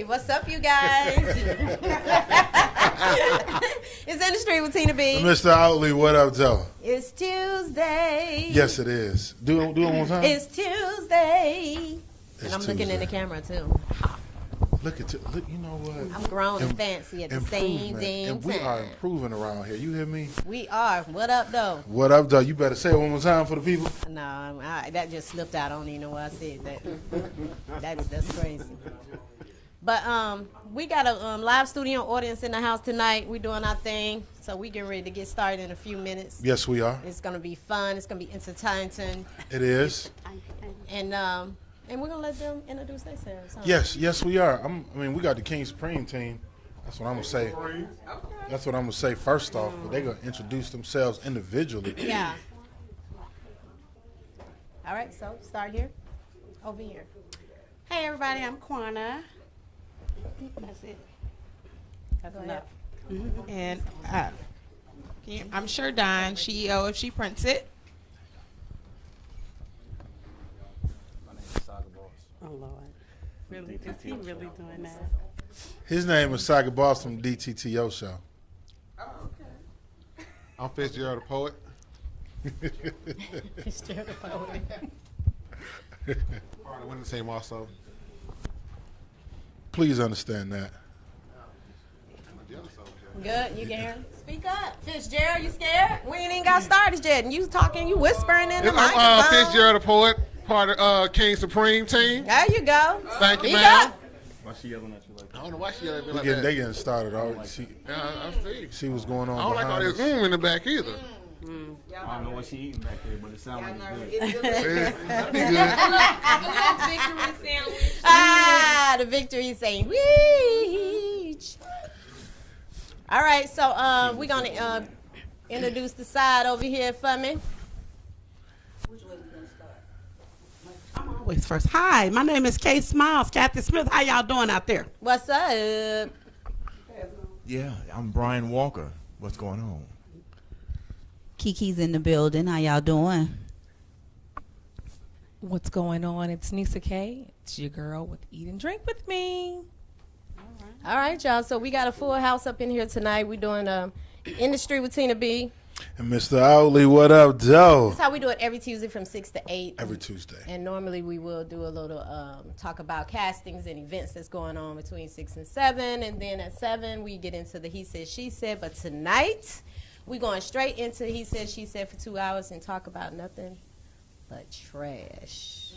what's up, you guys? It's In the Street with Tina B. Mr. Outley, what up, Joe? It's Tuesday. Yes, it is. Do it one more time. It's Tuesday. It's I'm looking in the camera, too. Look at you. Look, you know what? I'm grown and fancy at the same damn And we time. are improving around here. You hear me? We are. What up, though? What up, Joe? You better say it one more time for the people. No, that just slipped out. I don't even know why I said that. That's crazy. But we got a live studio audience in the house tonight. We're doing our thing, so we getting ready to get started in a few minutes. Yes, we are. It's gonna be fun. It's gonna be entertaining. It is. And we're gonna let them introduce themselves. Huh? Yes, we are. I mean, we got the King Supreme team. That's what I'm gonna say. That's what I'm gonna say first off. But they're gonna introduce themselves individually. Yeah. All right. So start here. Over here. Hey everybody, I'm Quana. That's it. That's enough. And I'm sure Don, CEO if she prints it. Oh Lord, really? Is he really doing that? His name is Saga Boss from DTTO show. Oh, okay. I'm Fitzgerald the Poet. Fitzgerald the Poet. Part of the winning team also. Please understand that. Good, you can hear him. Speak up. Fitzgerald, you scared? We ain't even got started yet, and you talking, you whispering in the microphone. I'm Fitzgerald the Poet, part of King Supreme team. There you go. Thank you, Speak ma'am. up. Why she yelling at you like that? I don't know why she yelling at me like They that. getting started already. I see. See what's going on I don't like all behind this us. in the back either. I don't know what she eating back there, but it sounds like it's good. That'd be good. The victory sandwich. All right, so we're going to introduce the side over here for me. Always first. Hi, my name is Kay Smiles, Kathy Smith. How y'all doing out there? What's up? Yeah, I'm Brian Walker. What's going on? Kiki's in the building. How y'all doing? What's going on? It's Nisa K. It's your girl with Eat and Drink with me. All right, y'all. So we got a full house up in here tonight. We're doing In the Street with Tina B. And Mr. Outley, what up, Joe? That's how we do it every Tuesday from 6 to 8. Every Tuesday. And normally we will do a little talk about castings and events that's going on between 6 and 7. And then at 7, we get into the He Said, She Said. But tonight, we're going straight into He Said, She Said for 2 hours and talk about nothing but trash.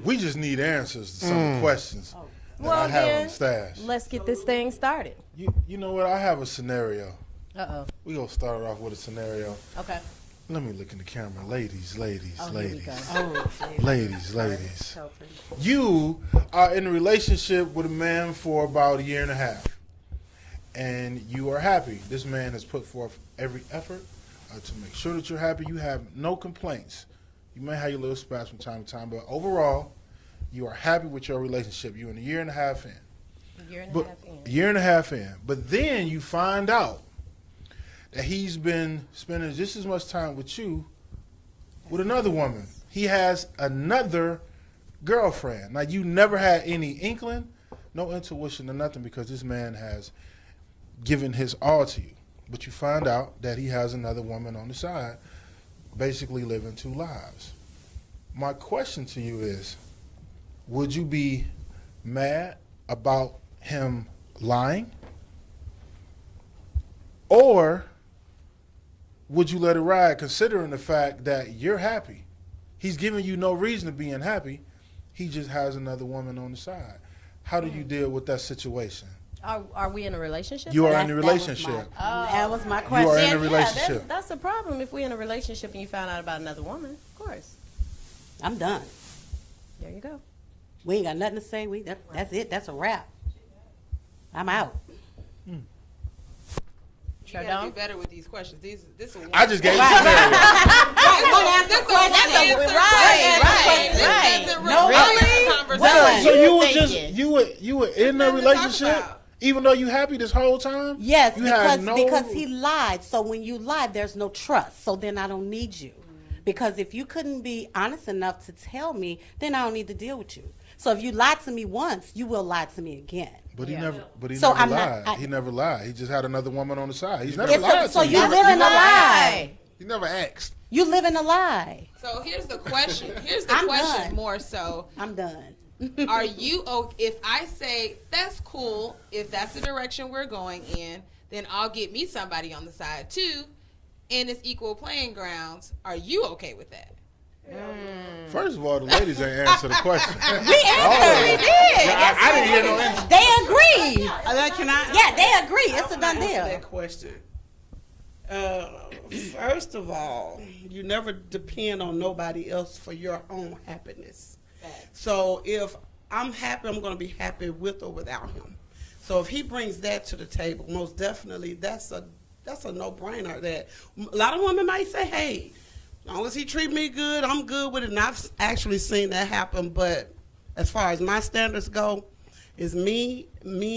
We just need answers to some of the questions that I have on stash. Let's get this thing started. You know what? I have a scenario. Uh-oh. We're going to start off with a scenario. Okay. Let me look in the camera. Ladies. Oh, here we go. Ladies. You are in a relationship with a man for about a year and a half. And you are happy. This man has put forth every effort to make sure that you're happy. You have no complaints. You may have your little spats from time to time, but overall, you are happy with your relationship. You're in a year and a half in. A year and a half in. But then you find out that he's been spending just as much time with you with another woman. He has another girlfriend. Now, you never had any inkling, no intuition or nothing, because this man has given his all to you. But you find out that he has another woman on the side, basically living two lives. My question to you is, would you be mad about him lying? Or would you let it ride, considering the fact that you're happy? He's giving you no reason to be unhappy. He just has another woman on the side. How do you deal with that situation? Are we in a relationship? You are in a relationship. That was my question. You are in a relationship. That's a problem if we're in a relationship and you found out about another woman. Of course. I'm done. There you go. We ain't got nothing to say. That's it. That's a wrap. I'm out. You gotta be better with these questions. This is I just gave you a scenario. Right. So you were in a relationship, even though you happy this whole time? Yes, you because he lied. So when you lie, there's no trust. So then I don't need you. Because if you couldn't be honest enough to tell me, then I don't need to deal with you. So if you lie to me once, you will lie to me again. But he never. But he So never I'm lied. not- He never lied. He just had another woman on the side. He's never It's lied. so to you you. live in a lie. You never asked. You live in a lie. So here's the question. Here's the I'm question done. more so. I'm done. Are you if I say that's cool, if that's the direction we're going in, then I'll get me somebody on the side too, and it's equal playing grounds. Are you okay with that? First of all, the ladies ain't answer the question. We answered. We did. I didn't hear no answer. They agree. Can I? Yeah, they agree. It's a done answer deal. that question. First of all, you never depend on nobody else for your own happiness. So if I'm happy, I'm going to be happy with or without him. So if he brings that to the table, most definitely that's a no-brainer. That a lot of women might say, "Hey, as long as he treat me good, I'm good with it." And I've actually seen that happen. But as far as my standards go, it's me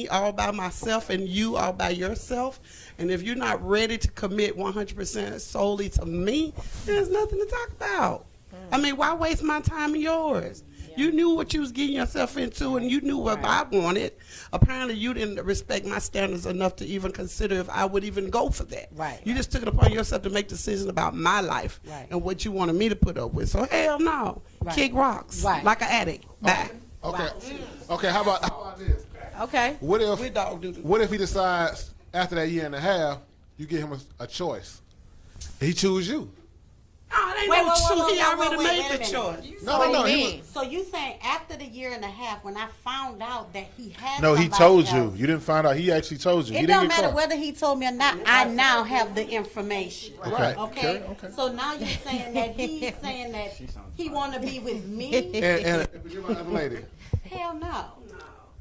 all by myself, and you all by yourself. And if you're not ready to commit 100% solely to me, there's nothing to talk about. I mean, why waste my time and yours? You knew what you was getting yourself into, and you knew what I wanted. Apparently, you didn't respect my standards enough to even consider if I would even go for that. Right. You just took it upon yourself to make decisions about my life and what you wanted me to put up with. So hell no. Right. Kick rocks like an addict. Bye. Okay. Okay. How about this? Okay. What if We dog do. What if he decides after that year and a half, you give him a choice? He choose you. Oh, it ain't no choice. He already made the choice. No. So you saying after the year and a half, when I found out that he had No, he somebody told else, you. You didn't find out. He actually told you. It He don't didn't get matter caught. whether he told me or not. I now have the information. Right. Okay. So now you're saying that he's saying that he want to be with me? And if you're my other lady, Hell no.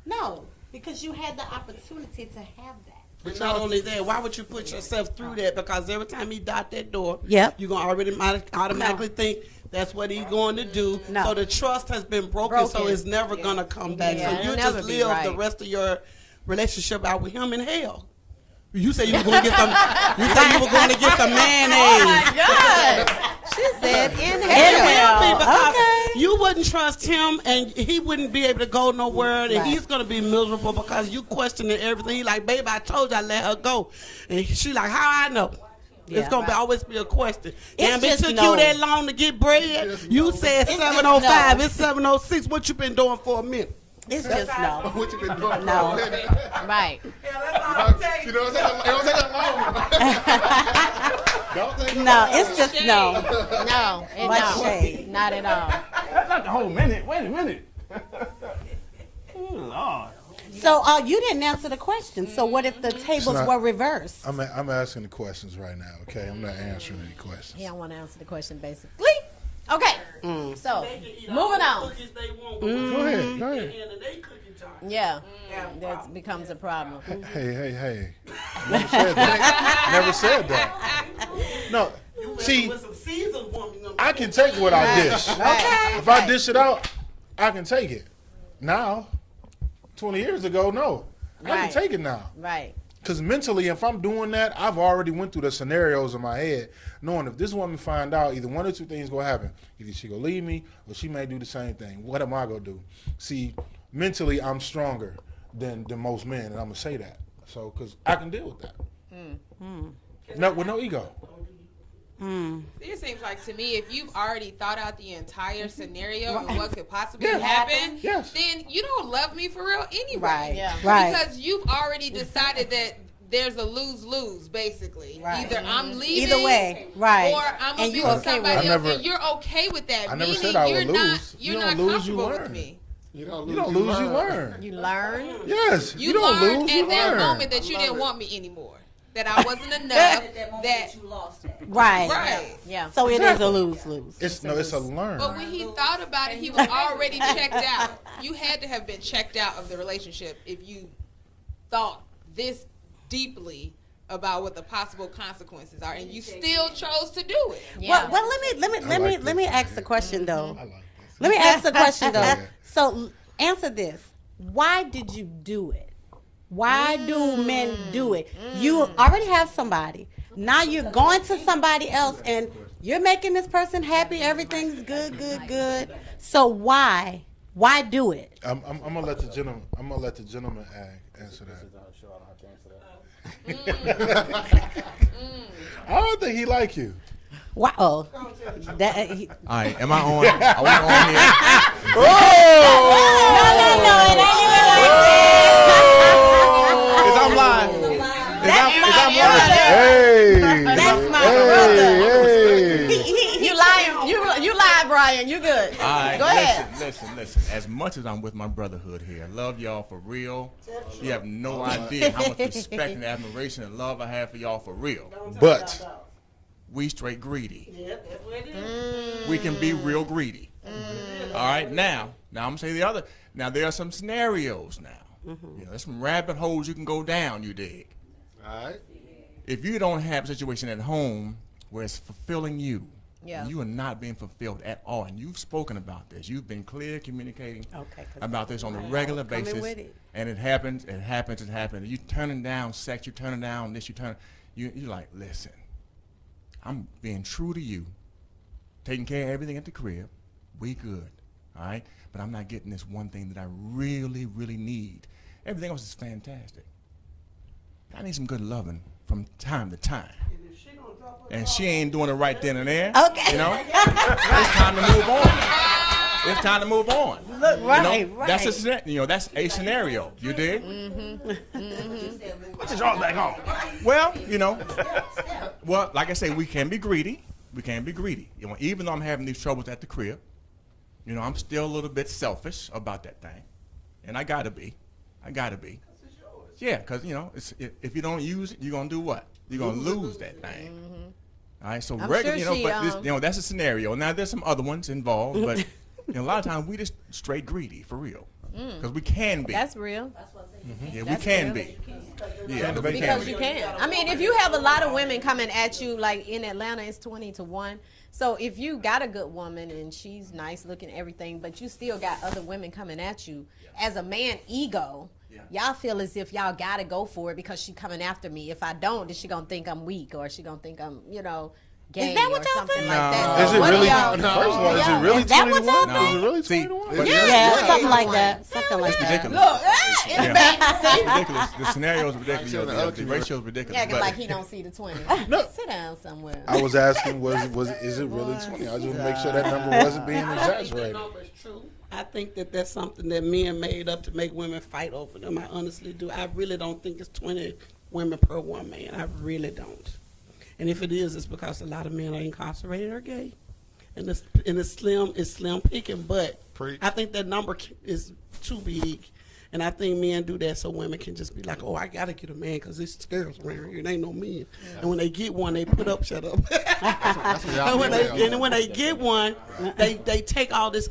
No, because you had the opportunity to have that. But not only that, why would you put yourself through that? Because every time he dot that door, Yep. you're going to already automatically think that's what he's going to do. No. So the trust has been broken. So it's never going to come back. Yeah, So you it'll just never be live right. the rest of your relationship out with him in hell. You say you were going to get some. You say you were going to get some mayonnaise. God. She said in It hell. will be because Okay. you wouldn't trust him, and he wouldn't be able to go nowhere, and he's gonna be miserable because you questioning everything. He like, babe, I told you I let her go, and she like, how I know? It's gonna always be a question. Damn, it just took no. you that long to get bread. You said 7:05. It's 7:06. What you been doing for a minute? It's just no. what you been doing? No. Right. You know, it don't take that long. Don't take that No, long. it's just no. No. Much No. shade. Not at all. That's not the whole minute. Wait a minute. Oh, Lord. So you didn't answer the question. So what if the tables not- were reversed? I'm asking the questions right now, okay? I'm not answering any questions. He don't want to answer the question, basically. Okay. So, moving on. Go ahead. Yeah. That becomes a problem. Hey. Never said that. Never said that. No. See, I can take what I dish. Right. If I dish it out, I can take it. Now, 20 years ago, no. I Right. can take it now. Right. Because mentally, if I'm doing that, I've already went through the scenarios in my head, knowing if this woman find out, either one or two things going to happen. Either she going to leave me, or she may do the same thing. What am I going to do? See, mentally, I'm stronger than most men, and I'm going to say that. So, because I can deal with that. No, with no ego. It seems like to me, if you've already thought out the entire scenario and what could possibly happen, then you don't love me for real anyway. Right. Yeah. Right. Because you've already decided that there's a lose-lose, basically. Right. Either I'm leaving, Either way, right. or I'm And gonna be you with okay with somebody it. else, and you're okay with that. I never Meaning said I you're would not, lose. you're You not don't lose, you comfortable with learn. me. You don't You don't lose, you learn. You learn. Yes. You, don't learned lose, at you that learn. moment that you didn't want me anymore. That I wasn't enough. that Right. right. Yeah. So it is a lose-lose. It's a learn. But when he thought about it, he was already checked out. You had to have been checked out of the relationship if you thought this deeply about what the possible consequences are, and you still chose to do it. Yeah. Well, let me ask the question though. I like this. Let me ask the question though. Yeah. So answer this: why did you do it? Why do men do it? You already have somebody. Now you're going to somebody else, and you're making this person happy. Everything's good. So why Why do it? I'm gonna let the gentleman. I'm gonna let the gentleman answer that. I don't think he like you. Wow. All right, am I on? Are we on here? No, it ain't even like that. Is I'm live? Is I'm live? Hey, That's my brother. hey. You lie, Brian. You good. All right, Go ahead. Listen. As much as I'm with my brotherhood here, love y'all for real. You have no idea how much respect and admiration and love I have for y'all for real. But We straight greedy. We can be real greedy. All right, now I'm gonna say the other. Now there are some scenarios now. You know, there's some rabbit holes you can go down. You dig? All right. If you don't have a situation at home where it's fulfilling you, Yeah. you are not being fulfilled at all. And you've spoken about this. You've been clear communicating about this on a regular basis. And it happens. You're turning down sex. You're turning down this. You're like, listen, I'm being true to you, taking care of everything at the crib. We good, all right? But I'm not getting this one thing that I really, really need. Everything else is fantastic. I need some good loving from time to time. And she ain't doing it right then and there. Okay. You know? It's time to move on. It's time to move on. Look, right, you know? right. That's a scenario. You dig? Put your drawers back on. Well, well, like I say, we can be greedy. You know, even though I'm having these troubles at the crib, I'm still a little bit selfish about that thing, and I gotta be. Yeah, because if you don't use it, you're gonna do what? You're gonna lose that thing. All right, so regular, but that's a scenario. Now there's some other ones involved, but a lot of times we just straight greedy for real, because we can be. That's real. Yeah, we can be. Yeah, because you can. I mean, if you have a lot of women coming at you, like in Atlanta, it's 20-1. So if you got a good woman and she's nice looking, everything, but you still got other women coming at you, as a man ego, y'all feel as if y'all gotta go for it because she coming after me. If I don't, then she gonna think I'm weak, or she gonna think I'm, gay. Is that what or y'all something think? like that. Is So it what really? do y'all- First of all, is it really Is that what 21? y'all Is it really See, 21? Yeah, something like that. Something like It's that. ridiculous. Look, it's Yeah. bad. It's ridiculous. The scenario is ridiculous. Like, The ratio is ridiculous. Yeah, 'cause but like he don't see the 20. No. Sit down somewhere. I was asking, is it really 20? I just want to make sure that number wasn't being exaggerated. I think that that's something that men made up to make women fight over them. I honestly do. I really don't think it's 20 women per one man. I really don't. And if it is, it's because a lot of men are incarcerated or gay. And it's slim picking, but Preach. I think that number is too big. And I think men do that so women can just be like, oh, I got to get a man because there's girls around here and ain't no men. And when they get one, they put up, shut up. And when they get one, they take all this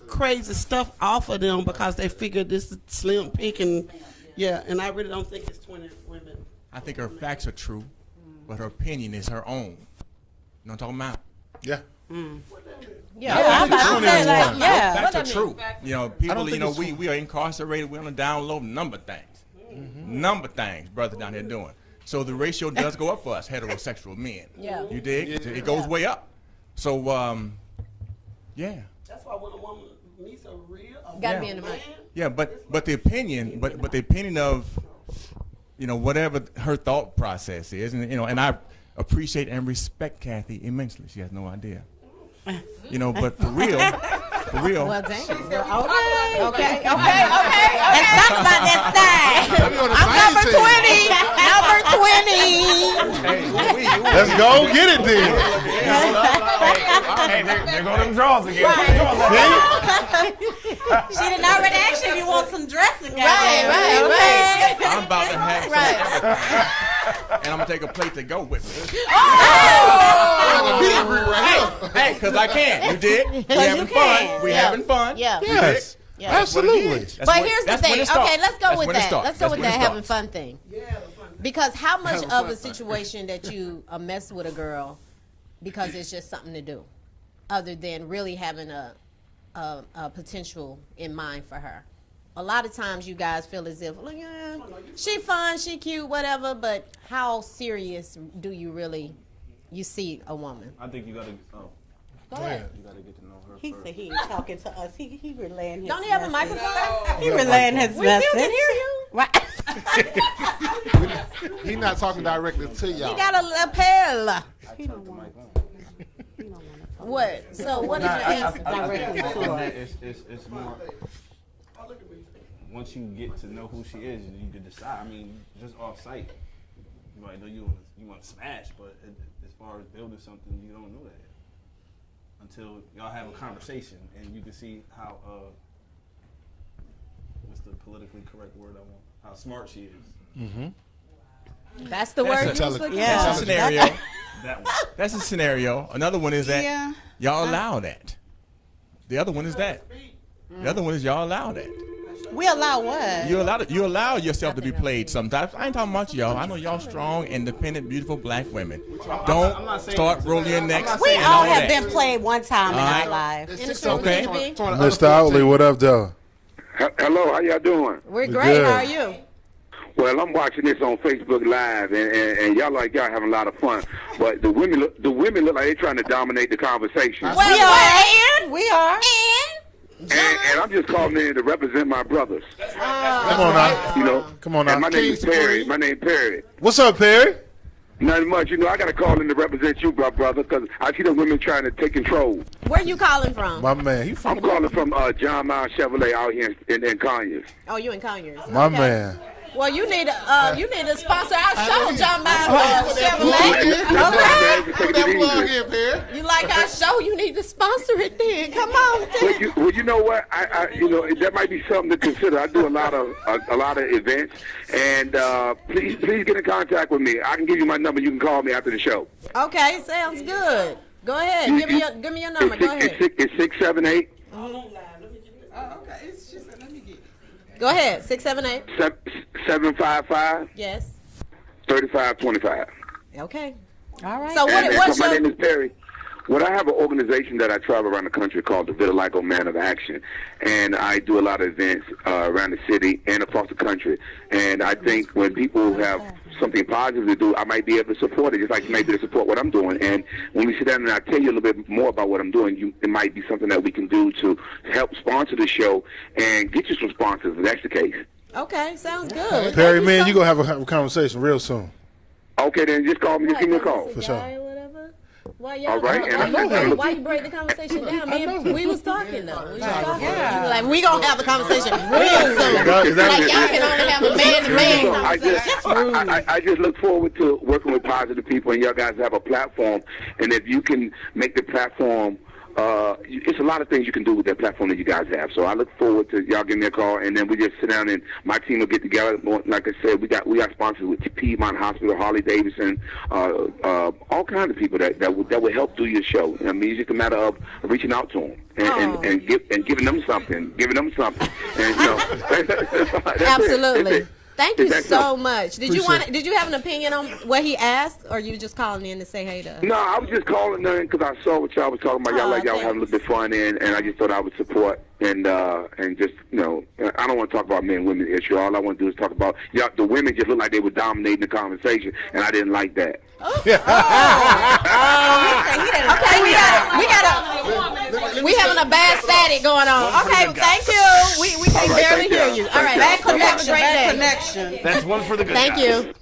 crazy stuff off of them because they figure this is slim picking. Yeah, and I really don't think it's 20 women. I think her facts are true, but her opinion is her own. You know what I'm talking about? Yeah. Yeah, I'm about to say, like, yeah. Facts are true. People, think it's we are incarcerated. We're on the down low number things. Number things, brother down here doing. So the ratio does go up for us heterosexual men. Yeah. You dig? It goes way up. So, yeah. That's why when a woman meets a real Gotta be in the mic. Yeah, but the opinion, but the opinion of, whatever her thought process is, and I appreciate and respect Kathy immensely. She has no idea. But for real. Well, dang. Okay. Let's talk about that side. I'm number 20. Number 20. Let's go get it then. Hey, there go them drawers again. She didn't already ask you if you want some dressing. Right. I'm about to have some everything. And I'm going to take a plate to go with me. Hey, because I can. You did? We having fun. We having fun. Yeah. Yes. Yeah. Absolutely. But here's the thing. Okay, let's go with that. Let's go with that having fun. fun thing. Because how much of a situation that you mess with a girl because it's just something to do, other than really having a potential in mind for her? A lot of times you guys feel as if, yeah, she fun, she cute, whatever, but how serious do you really, you see a woman? I think you gotta. Go ahead. You gotta get to know her He first. said he ain't talking to us. He relaying his Don't he have a message. microphone? He relaying his We message. still can hear you. Right. He not talking directly to y'all. He got a lapel. I turned the mic on. What? So what is your answer directly to us? It's more. Once you get to know who she is, you can decide. I mean, just off sight, you might know you want to smash, but as far as building something, you don't know that yet. Until y'all have a conversation and you can see how what's the politically correct word I want? How smart she is. Mm-hmm. That's the word. That's a scenario. That one. That's a scenario. Another one is that y'all allow that. The other one is that. The other one is y'all allow that. We allow what? You allow yourself to be played sometimes. I ain't talking about y'all. I know y'all strong, independent, beautiful black women. Don't start rolling your necks. We and all all have that. been played one time in our life. Okay. Mr. Outley, what up, though? Hello, how y'all doing? We're great. good. How are you? Well, I'm watching this on Facebook Live, and y'all having a lot of fun. But the women look like they're trying to dominate the conversation. We are. And I'm just calling in to represent my brothers. Come on now. You know, Come on and now. my name is Perry. My name is Perry. What's up, Perry? Nothing much. You know, I got to call in to represent you, brother, because I see the women trying to take control. Where you calling from? My man. He I'm calling from John Miles Chevrolet out here in Conyers. Oh, you in Conyers. My Okay. man. Well, you need to sponsor our show, John Miles Chevrolet. Okay. You like our show? You need to sponsor it then. Come on. Well, you know what? I that might be something to consider. I do a lot of events, and please get in contact with me. I can give you my number. You can call me after the show. Okay, sounds good. Go ahead. Give me your number. Go ahead. It's 678. Go ahead. 678. 755. Yes. 3525. Okay. All right. So what's my your name is Perry. Well, I have an organization that I travel around the country called the Vitiligo Man of Action, and I do a lot of events around the city and across the country. And I think when people have something positive to do, I might be able to support it, just like you might be able to support what I'm doing. And when we sit down and I tell you a little bit more about what I'm doing, it might be something that we can do to help sponsor the show and get you some sponsors, if that's the case. Okay, sounds good. Perry, man, you're going to have a conversation real soon. Okay, then just call me. Just give me a call. For sure. Why y'all? All right, Why you break the conversation down? Man, we was talking though. We was talking. Like we gonna have the conversation real soon. Like y'all can only have a man-to-man conversation. I just look forward to working with positive people, and y'all guys have a platform. And if you can make the platform, it's a lot of things you can do with that platform that you guys have. So I look forward to y'all giving me a call, and then we just sit down and my team will get together. Like I said, we got sponsors with Piedmont Hospital, Harley Davidson, all kinds of people that will help do your show. I mean, it's just a matter of reaching out to them and giving them something, And Absolutely. Thank you so much. Did you have an opinion on what he asked, or you just calling in to say hey to us? No, I was just calling in because I saw what y'all was talking about. Y'all having a little bit of fun, and I just thought I would support and just I don't want to talk about men and women issue. All I want to do is talk about the women just look like they were dominating the conversation, and I didn't like that. We having a bad static going on. Okay, thank you. We can barely hear you. All right, bad connection. Have a great day. That's one for the good Thank guys. you.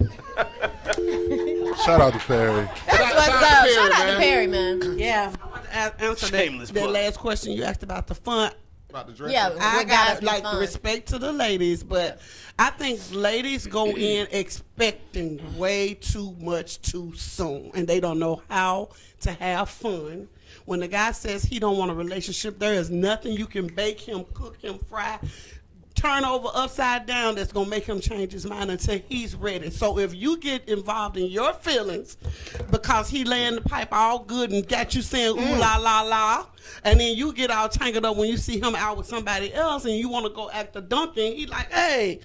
Shout out to Perry. That's what's up. Shout out to Perry, man. Yeah. Answer that last question you asked about the fun. About the dress. Yeah, I guys got respect to the ladies, but I think ladies go in expecting way too much too soon, and they don't know how to have fun. When the guy says he don't want a relationship, there is nothing you can bake him, cook him, fry, turn over upside down that's going to make him change his mind until he's ready. So if you get involved in your feelings because he laying the pipe all good and got you saying ooh la la la, and then you get all tangled up when you see him out with somebody else and you want to go act a donkey, he like, hey,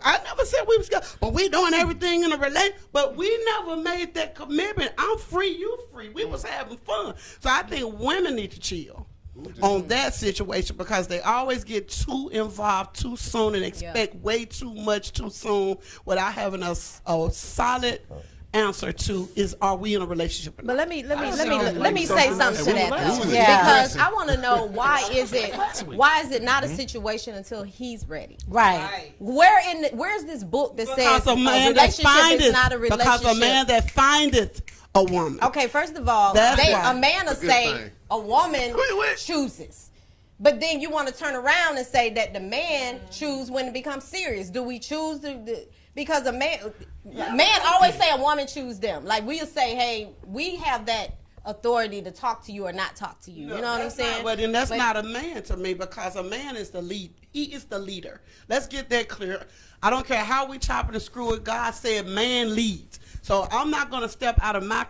I never said we was good, but we doing everything in a relation, but we never made that commitment. I'm free, you free. We was having fun. So I think women need to chill on that situation because they always get too involved too soon and expect way too much too soon without having a solid answer to is, are we in a relationship or not? But let me say something to that though. Yeah. Because I want to know why is it not a situation until he's ready? Right. Where's this book that says a man that findeth, is not a relationship? because a man that findeth a woman. Okay, first of all, a man will say a woman chooses. But then you want to turn around and say that the man choose when it becomes serious. Do we choose because a man always say a woman choose them. Like we'll say, hey, we have that authority to talk to you or not talk to you. You know what I'm saying? But then that's not a man to me, because a man is the lead. He is the leader. Let's get that clear. I don't care how we chop it and screw it. God said man leads. So I'm not going to step out of my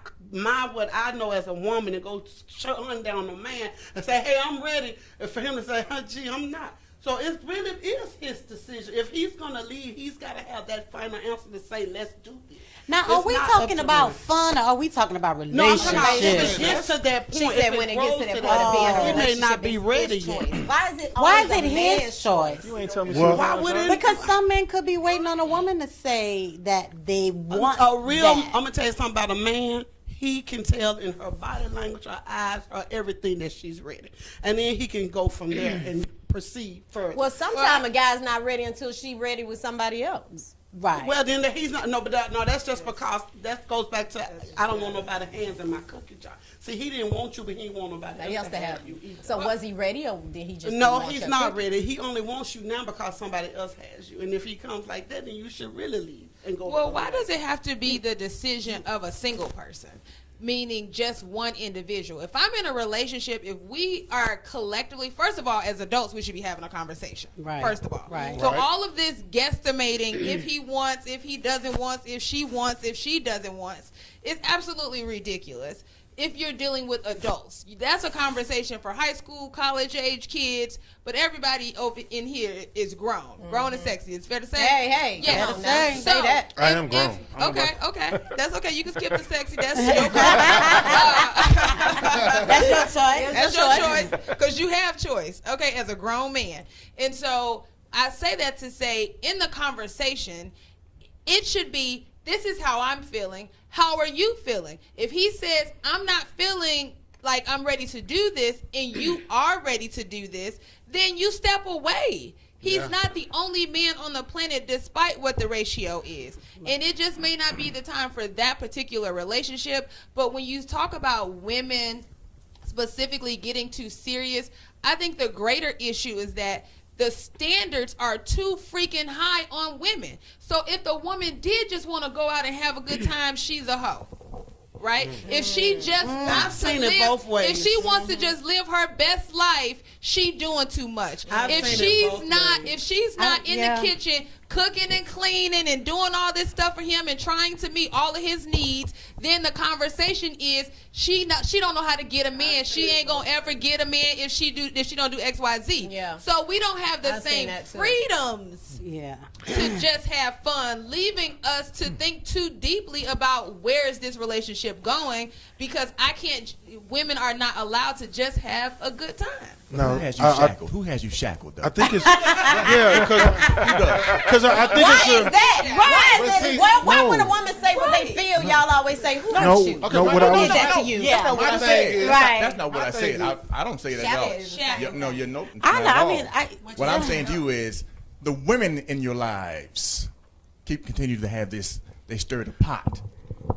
what I know as a woman and go shutting down a man and say, hey, I'm ready, and for him to say, gee, I'm not. So it really is his decision. If he's going to lead, he's got to have that final answer to say, let's do this. Now, are we talking about fun, or are we talking about relationships? No, I'm talking about if it gets to that point. She said when it gets to that point of being in a he may relationship, not be ready yet. Why is it his choice? You ain't telling me Why would it? Because some men could be waiting on a woman to say that they want I'm that. going to tell you something about a man. He can tell in her body language, her eyes, her everything that she's ready. And then he can go from there and proceed further. Well, sometimes a guy's not ready until she's ready with somebody else. Right. Well, then he's not. No, but that's just because that goes back to I don't want nobody hands in my cookie jar. See, he didn't want you, but he didn't want nobody else to have you either. So was he ready, or did he just? No, he's not ready. He only wants you now because somebody else has you. And if he comes like that, then you should really leave and go. Well, why does it have to be the decision of a single person? Meaning just one individual. If I'm in a relationship, if we are collectively, first of all, as adults, we should be having a conversation. Right. First of all. Right. So all of this guesstimating, if he wants, if he doesn't want, if she wants, if she doesn't want, is absolutely ridiculous. If you're dealing with adults, that's a conversation for high school, college age kids, but everybody over in here is grown. Mm-hmm. Grown and sexy. It's fair to say. Hey, yeah. Say that. I am grown. Okay. That's okay. You can skip the sexy. That's your choice. That's your choice. That's your choice, because you have choice. Okay, as a grown man, and so I say that to say, in the conversation, it should be, this is how I'm feeling. How are you feeling? If he says, I'm not feeling like I'm ready to do this, and you are ready to do this, then you step away. He's not the only man on the planet, despite what the ratio is. And it just may not be the time for that particular relationship. But when you talk about women specifically getting too serious, I think the greater issue is that the standards are too freaking high on women. So if the woman did just want to go out and have a good time, she's a hoe. Right? If she just wants to live, both ways. if she wants to just live her best life, she doing too much. If she's not in the kitchen cooking and cleaning and doing all this stuff for him and trying to meet all of his needs, then the conversation is she don't know how to get a man. She ain't gonna ever get a man if she don't do XYZ. Yeah. So we don't have the same freedoms. Yeah. To just have fun, leaving us to think too deeply about where is this relationship going, because women are not allowed to just have a good time. No, Who has you shackled? Though? I think it's because I think why it's is that? Why when a woman say what they feel, y'all always say, who hurt you? No, what I was that to you? That's not what I said. Right. That's not what I said. I don't say that at all. No, you're no. What I'm saying to you is, the women in your lives continue to have this. They stir the pot,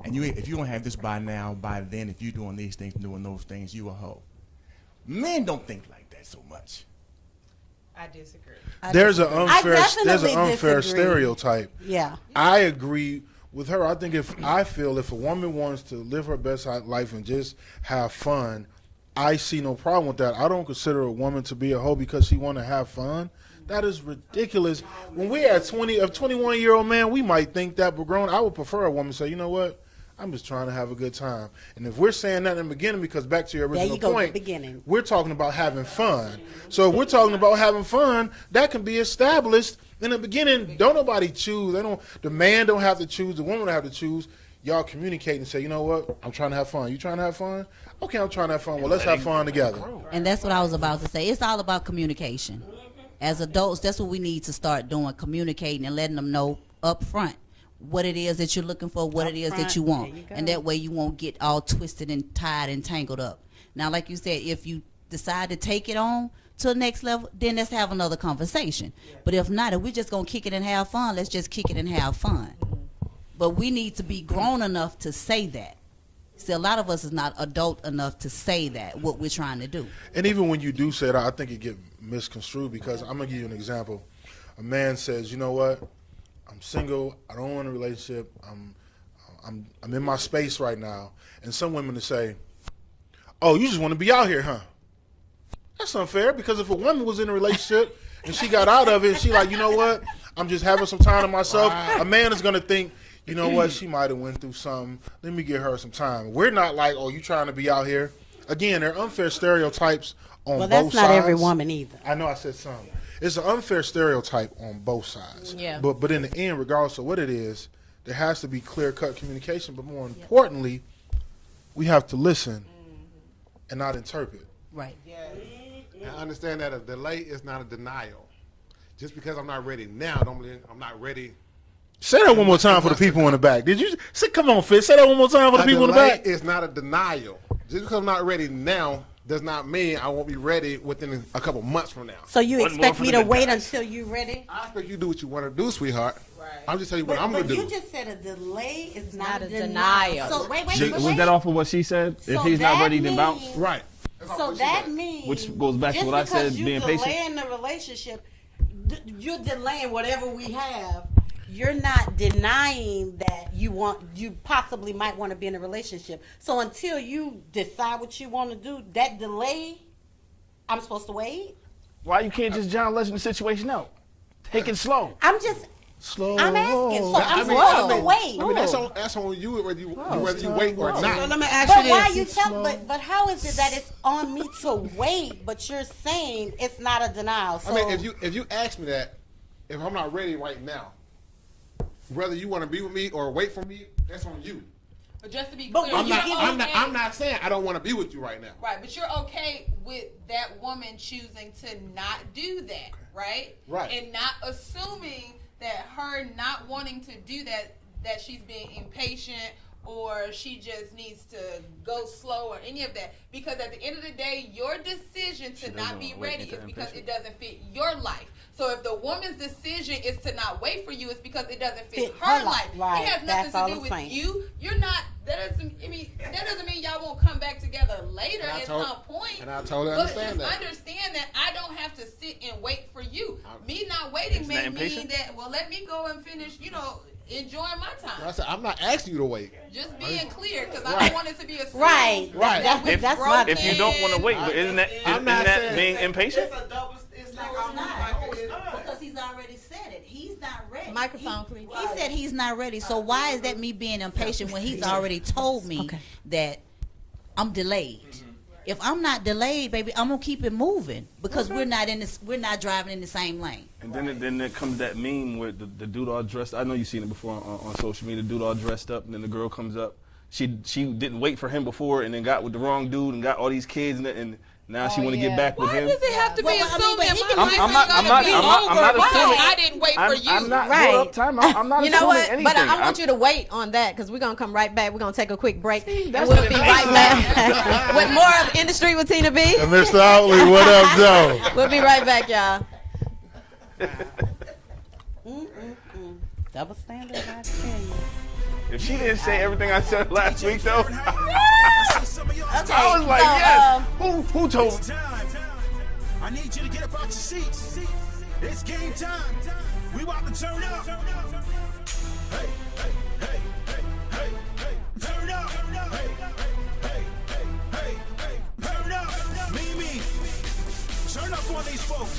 and if you don't have this by now, by then, if you're doing these things, doing those things, you a hoe. Men don't think like that so much. I disagree. There's an unfair stereotype. Yeah, I agree with her. I think if a woman wants to live her best life and just have fun, I see no problem with that. I don't consider a woman to be a hoe because she want to have fun. That is ridiculous. When we're at 21-year-old man, we might think that, but grown, I would prefer a woman say, you know what? I'm just trying to have a good time. And if we're saying that in the beginning, because back to your original point, we're talking about having fun. So if we're talking about having fun, that can be established in the beginning. Don't nobody choose. The man don't have to choose. The woman don't have to choose. Y'all communicate and say, you know what? I'm trying to have fun. You trying to have fun? Okay, I'm trying to have fun. Well, let's have fun together. And that's what I was about to say. It's all about communication. As adults, that's what we need to start doing, communicating and letting them know up front what it is that you're looking for, what it is that you want. And that way you won't get all twisted and tied and tangled up. Now, like you said, if you decide to take it on to the next level, then let's have another conversation. But if not, if we're just going to kick it and have fun, let's just kick it and have fun. But we need to be grown enough to say that. See, a lot of us is not adult enough to say that, what we're trying to do. And even when you do say that, I think it get misconstrued, because I'm going to give you an example. A man says, you know what, I'm single, I don't want a relationship, I'm in my space right now. And some women will say, oh, you just want to be out here, huh? That's unfair, because if a woman was in a relationship and she got out of it and she like, you know what, I'm just having some time to myself, a man is going to think, you know what, she might have went through something, let me give her some time. We're not like, oh, you trying to be out here. Again, there are unfair stereotypes on both sides. Well, that's not every woman either. I know I said some. It's an unfair stereotype on both sides. Yeah. But in the end, regardless of what it is, there has to be clear-cut communication. But more importantly, we have to listen and not interpret. Right. And understand that a delay is not a denial. Just because I'm not ready now, don't mean I'm not ready. Say that one more time for the people in the back. Did you say? Come on, Fitz. Say that one more time for the people in the back. It's not a denial. Just because I'm not ready now does not mean I won't be ready within a couple months from now. So you expect me to wait until you're ready? I expect you to do what you want to do, sweetheart. Right. I'm just telling you what I'm going to do. But you just said a delay is not a denial. So wait. Was that off of what she said? So if he's not ready, then bounce. Right. So that means, which goes back to what I said, being patient. Just because you're delaying the relationship, you're delaying whatever we have. You're not denying that you possibly might want to be in a relationship. So until you decide what you want to do, that delay, I'm supposed to wait? Why you can't just John Legend the situation out? Take it slow. I'm just slow. I'm asking. So I'm supposed to wait. I mean, that's on you whether you wait or not. So let me ask you this. Why you tell? But how is it that it's on me to wait? But you're saying it's not a denial. So I mean, if you ask me that, if I'm not ready right now, whether you want to be with me or wait for me, that's on you. But just to be clear, I'm not saying I don't want to be with you right now. Right, but you're okay with that woman choosing to not do that, right? Right. And not assuming that her not wanting to do that she's being impatient or she just needs to go slow or any of that. Because at the end of the day, your decision to not be ready is because it doesn't fit your life. So if the woman's decision is to not wait for you, it's because it doesn't fit her life. Right. It has nothing to do with you. You're not. That doesn't mean y'all won't come back together later at some point. And I totally understand that. Understand that I don't have to sit and wait for you. Me not waiting may mean that. Well, let me go and finish. Enjoying my time. I said, I'm not asking you to wait. Just being clear, because I don't want it to be a right. That's my if you don't want to wait, but isn't that being impatient? It's not because he's already said it. He's not ready. Microphone, please. He said he's not ready. So why is that me being impatient when he's already told me that I'm delayed? If I'm not delayed, baby, I'm gonna keep it moving because we're not driving in the same lane. And then there comes that meme where the dude all dressed. I know you've seen it before on social media. The dude all dressed up, and then the girl comes up. She didn't wait for him before, and then got with the wrong dude and got all these kids, and now she want to get back with him. Why does it have to be assuming? I'm not assuming. I didn't wait for you. I'm not. Hold up, time. I'm not assuming anything. But I want you to wait on that because we're gonna come right back. We're gonna take a quick break, and we'll be right back with more of InDuStreet with Tina B. And Mr. Outley, what up, Joe? We'll be right back, y'all. Double standard, I tell you. If she didn't say everything I said last week, though, Okay, I was like, yes. Who told me? I need you to get up out your seats. It's game time. We about to turn up. Hey, hey, hey, hey, hey, hey. Turn up. Hey, hey, hey, hey, hey. Turn up. Mimi, turn up on these folks.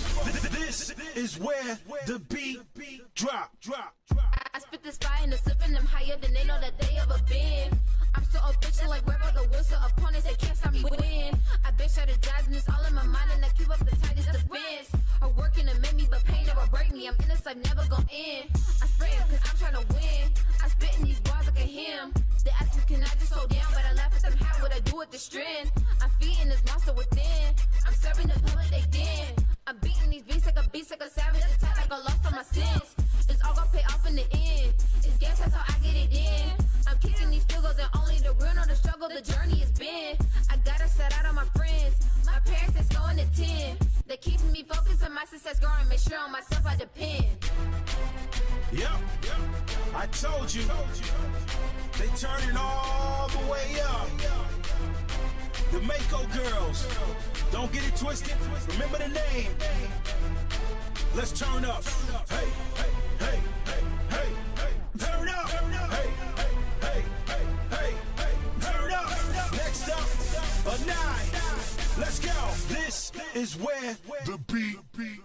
This is where the beat drop. I spit this fire and the sipping them higher than they know that they ever been. I'm so official like where the wheels so opponents they can't stop me win. I been strategizing this all in my mind and I keep up the tightest defense. I working to make me but pain never break me. I'm in this life never gon' end. I spray it cause I'm trying to win. I spit in these bars like a hymn. They ask me can I just slow down but I laugh at them how would I do with the strength. I'm feeding this monster within. I'm serving the public they den. I'm beating these beats like a savage attack like I lost all my sins. It's all gonna pay off in the end. It's games, that's how I get it in. I'm kicking these field goals and only the real know the struggle the journey has been. I gotta set out on my friends. My parents is going to 10. They keeping me focused on my success growing. Make sure on myself I depend. Yep, I told you. They turning all the way up. The Mako girls. Don't get it twisted. Remember the name. Let's turn up. Hey, hey, hey, hey, hey, hey. Turn up. Hey, hey, hey, hey, hey, hey. Turn up. Next up, a 9. Let's go. This is where the beat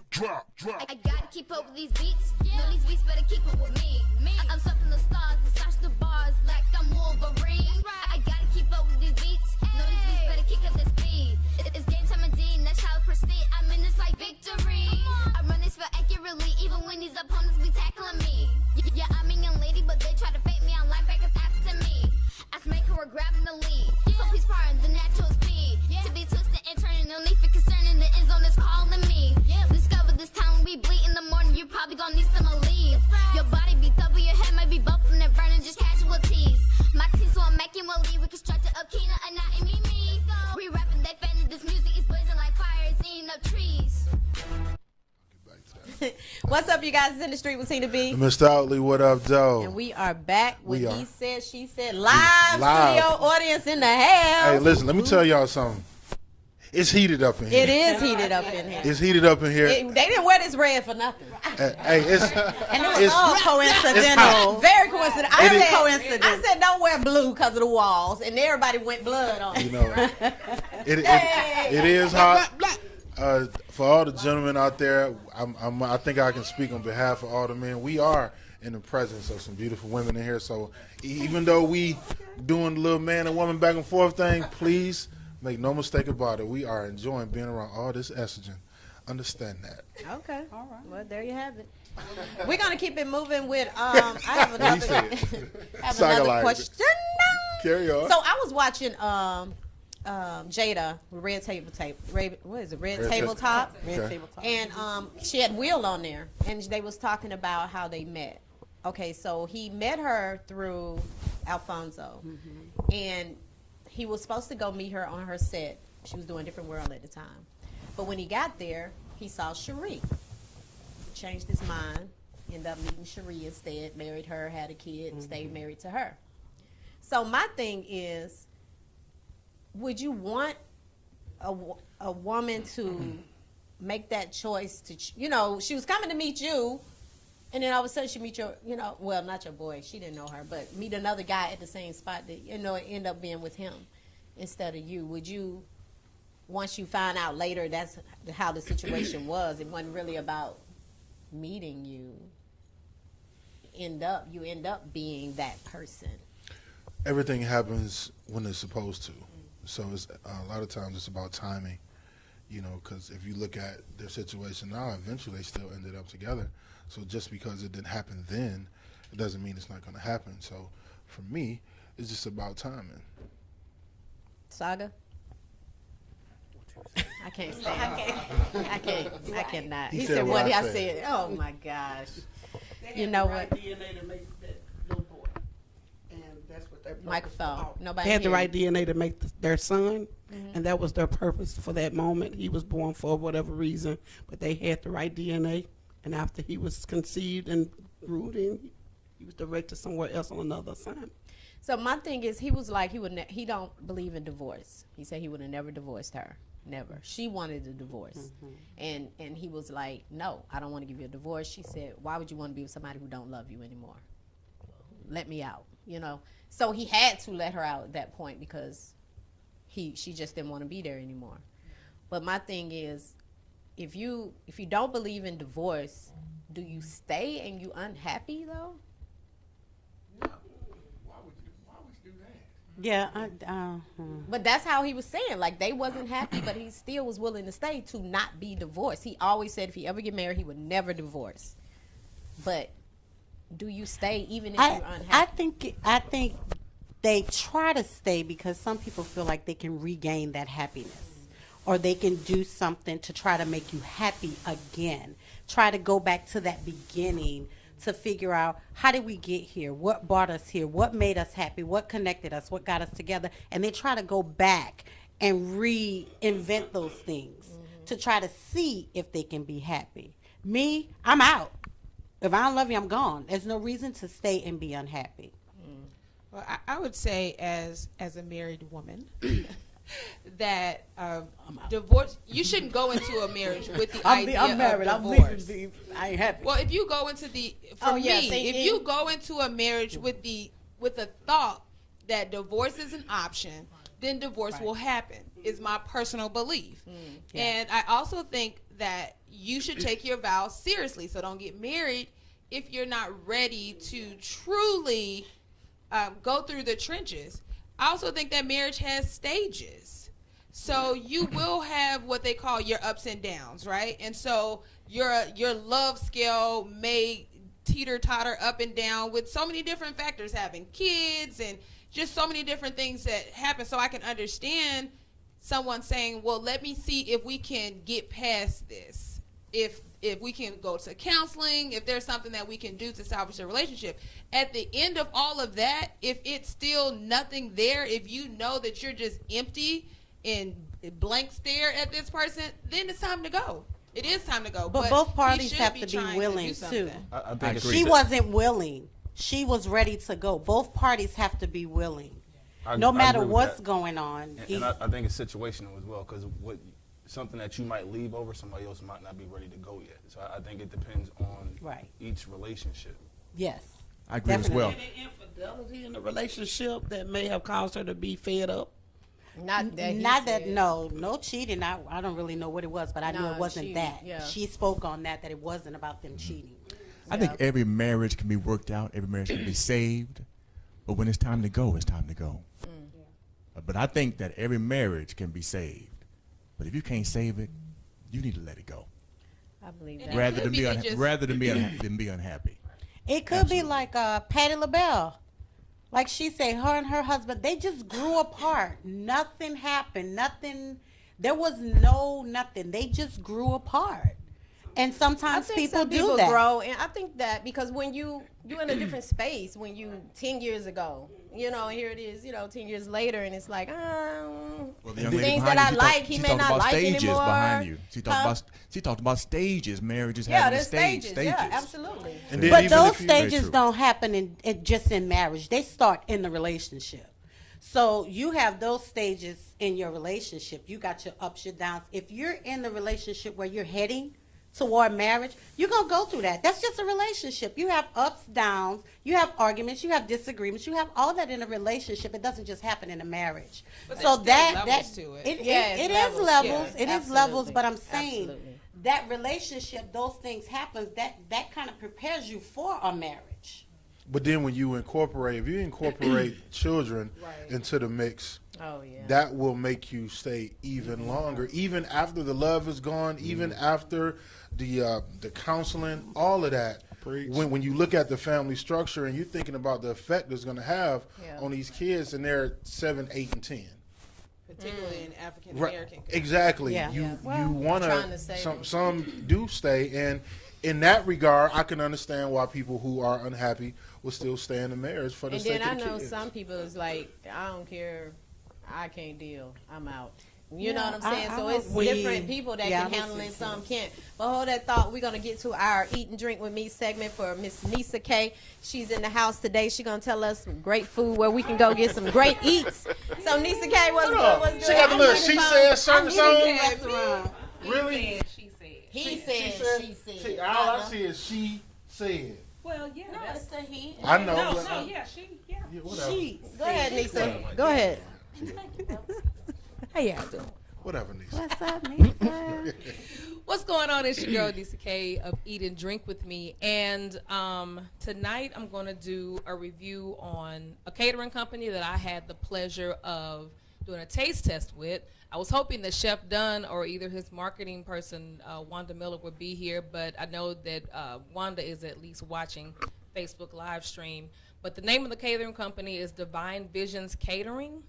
drop. I gotta keep up with these beats. No, these beats better keep up with me. I'm surfing the stars, massage the bars like I'm Wolverine. I gotta keep up with these beats. No, these beats better kick up the speed. It's game time indeed, that's how I proceed. I'm in this like victory. I run this for accurately, even when these opponents be tackling me. Yeah, I'm a young lady, but they try to fake me on linebackers after me. As Maker, we're grabbing the lead. So please pardon the natural speed. To be twisted and turning, no need for concerning. The end zone is calling me. Discover this time we bleed in the morning. You're probably gonna need some relief. Your body be double, your head might be bumping and burning, just casualties. My team, so I'm making will lead. We constructed up Kina and not in me. We rapping, they fanning. This music is blazing like fire. It's eating up trees. What's up, you guys? It's in the street with Tina B. Mr. Outley, what up, Joe? And we are back with We He are. Said, She Said, live studio audience in the house. Hey, listen, let me tell y'all something. It's heated up in here. It is heated up in here. It's heated up in here. They didn't wear this red for nothing. Hey, it's And it was all coincidental. Very coincidental. Coincidence. I said don't wear blue because of the walls, and everybody went blood on it. You know, it is hot. For all the gentlemen out there, I think I can speak on behalf of all the men. We are in the presence of some beautiful women in here. So even though we doing the little man and woman back and forth thing, please make no mistake about it. We are enjoying being around all this estrogen. Understand that. Okay. All right. Well, there you have it. We're gonna keep it moving with. I have another question. Carry on. So I was watching Jada with Red Tabletop. What is it? Red Tabletop. Okay. Tabletop. And she had Will on there, and they was talking about how they met. Okay, so he met her through Alfonso, and he was supposed to go meet her on her set. She was doing Different World at the time, but when he got there, he saw Cherie. Changed his mind, ended up meeting Cherie instead, married her, had a kid, and stayed married to her. So my thing is, would you want a woman to make that choice to, she was coming to meet you, and then all of a sudden she meet your, well, not your boy, she didn't know her, but meet another guy at the same spot that, end up being with him instead of you. Would you, once you find out later that's how the situation was, it wasn't really about meeting you, end up being that person? Everything happens when it's supposed to. So it's, a lot of times it's about timing, because if you look at their situation now, eventually they still ended up together. So just because it didn't happen then, it doesn't mean it's not going to happen. So for me, it's just about timing. Saga? I can't stand it. I cannot. He said what I said. Oh my gosh. You know what? DNA to make that little boy, and that's what their microphone. Nobody. They had the right DNA to make their son, and that was their purpose for that moment. He was born for whatever reason, but they had the right DNA. And after he was conceived and grew, then he was directed somewhere else on another assignment. So my thing is, he was like, he don't believe in divorce. He said he would have never divorced her. Never. She wanted a divorce. And he was like, no, I don't want to give you a divorce. She said, why would you want to be with somebody who don't love you anymore? Let me out, So he had to let her out at that point because she just didn't want to be there anymore. But my thing is, if you don't believe in divorce, do you stay and you unhappy though? Yeah, but that's how he was saying. Like, they wasn't happy, but he still was willing to stay to not be divorced. He always said if he ever get married, he would never divorce. But do you stay even if you're unhappy? I think they try to stay because some people feel like they can regain that happiness, or they can do something to try to make you happy again. Try to go back to that beginning to figure out how did we get here, what brought us here, what made us happy, what connected us, what got us together, and then try to go back and reinvent those things to try to see if they can be happy. Me, I'm out. If I don't love you, I'm gone. There's no reason to stay and be unhappy. Well, I would say as a married woman that divorce, you shouldn't go into a marriage with the idea I'm married. of I'm divorce. leaving. I ain't happy. Well, if you go into if you go into a marriage with the thought that divorce is an option, then divorce will happen, is my personal belief. And I also think that you should take your vows seriously. So don't get married if you're not ready to truly go through the trenches. I also think that marriage has stages. So you will have what they call your ups and downs, right? And so your love scale may teeter-totter up and down with so many different factors, having kids and just so many different things that happen. So I can understand someone saying, well, let me see if we can get past this. If we can go to counseling, if there's something that we can do to salvage the relationship. At the end of all of that, if it's still nothing there, if you know that you're just empty and blank stare at this person, then it's time to go. It is time to go. But both parties have to be willing too. I think she wasn't willing. She was ready to go. Both parties have to be willing. No matter what's going on. And I think it's situational as well, because something that you might leave over, somebody else might not be ready to go yet. So I think it depends on each relationship. Yes. I agree as well. Any infidelity in the relationship that may have caused her to be fed up? No cheating. I don't really know what it was, but I knew it wasn't cheating, that. yeah. She spoke on that it wasn't about them cheating. I think every marriage can be worked out. Every marriage can be saved. But when it's time to go, it's time to go. But I think that every marriage can be saved. But if you can't save it, you need to let it go. I believe that. Rather than be unhappy. It could be like Patti LaBelle. Like she said, her and her husband, they just grew apart. Nothing happened. There was nothing. They just grew apart. And sometimes people do that. Grow, and I think that because when you're in a different space, when you 10 years ago, and here it is, 10 years later, and it's like, the things that I like, he may not like stages anymore. Behind you. She talked about stages. Marriages having stages. Yeah, absolutely. But those stages don't happen just in marriage. They start in the relationship. So you have those stages in your relationship. You got your ups, your downs. If you're in the relationship where you're heading toward marriage, you're going to go through that. That's just a relationship. You have ups, downs, you have arguments, you have disagreements, you have all that in a relationship. It doesn't just happen in a marriage. But so levels to it. It is levels, but I'm saying that relationship, those things happen, that kind of prepares you for a marriage. But then when you incorporate children into the mix, that will make you stay even longer, even after the love is gone, even after the counseling, all of that. When you look at the family structure and you're thinking about the effect it's going to have on these kids, and they're 7, 8, and 10. Particularly in African American. Exactly. Yeah. You want to. Some do stay, and in that regard, I can understand why people who are unhappy will still stay in the marriage for the sake of the kids. And then I know some people is like, I don't care, I can't deal, I'm out. You know what I'm saying? So it's different people that can handle it, some can't. But hold that thought. We're going to get to our Eat and Drink with Me segment for Miss Nisa K. She's in the house today. She's going to tell us some great food where we can go get some great eats. So Nisa K, what's good? She got the little she said certain song. Really? He said, she said. All I see is she said. Well, yeah. No, it's the he. I know. Whatever. She. Go ahead, Nisa. Go ahead. How y'all doing? Whatever, Nisa. What's up, Nisa? What's going on? It's your girl, Nisa K of Eat and Drink with Me. And tonight I'm going to do a review on a catering company that I had the pleasure of doing a taste test with. I was hoping that Chef Dunn or either his marketing person, Wanda Miller, would be here, but I know that Wanda is at least watching Facebook live stream. But the name of the catering company is Divine Visions Catering,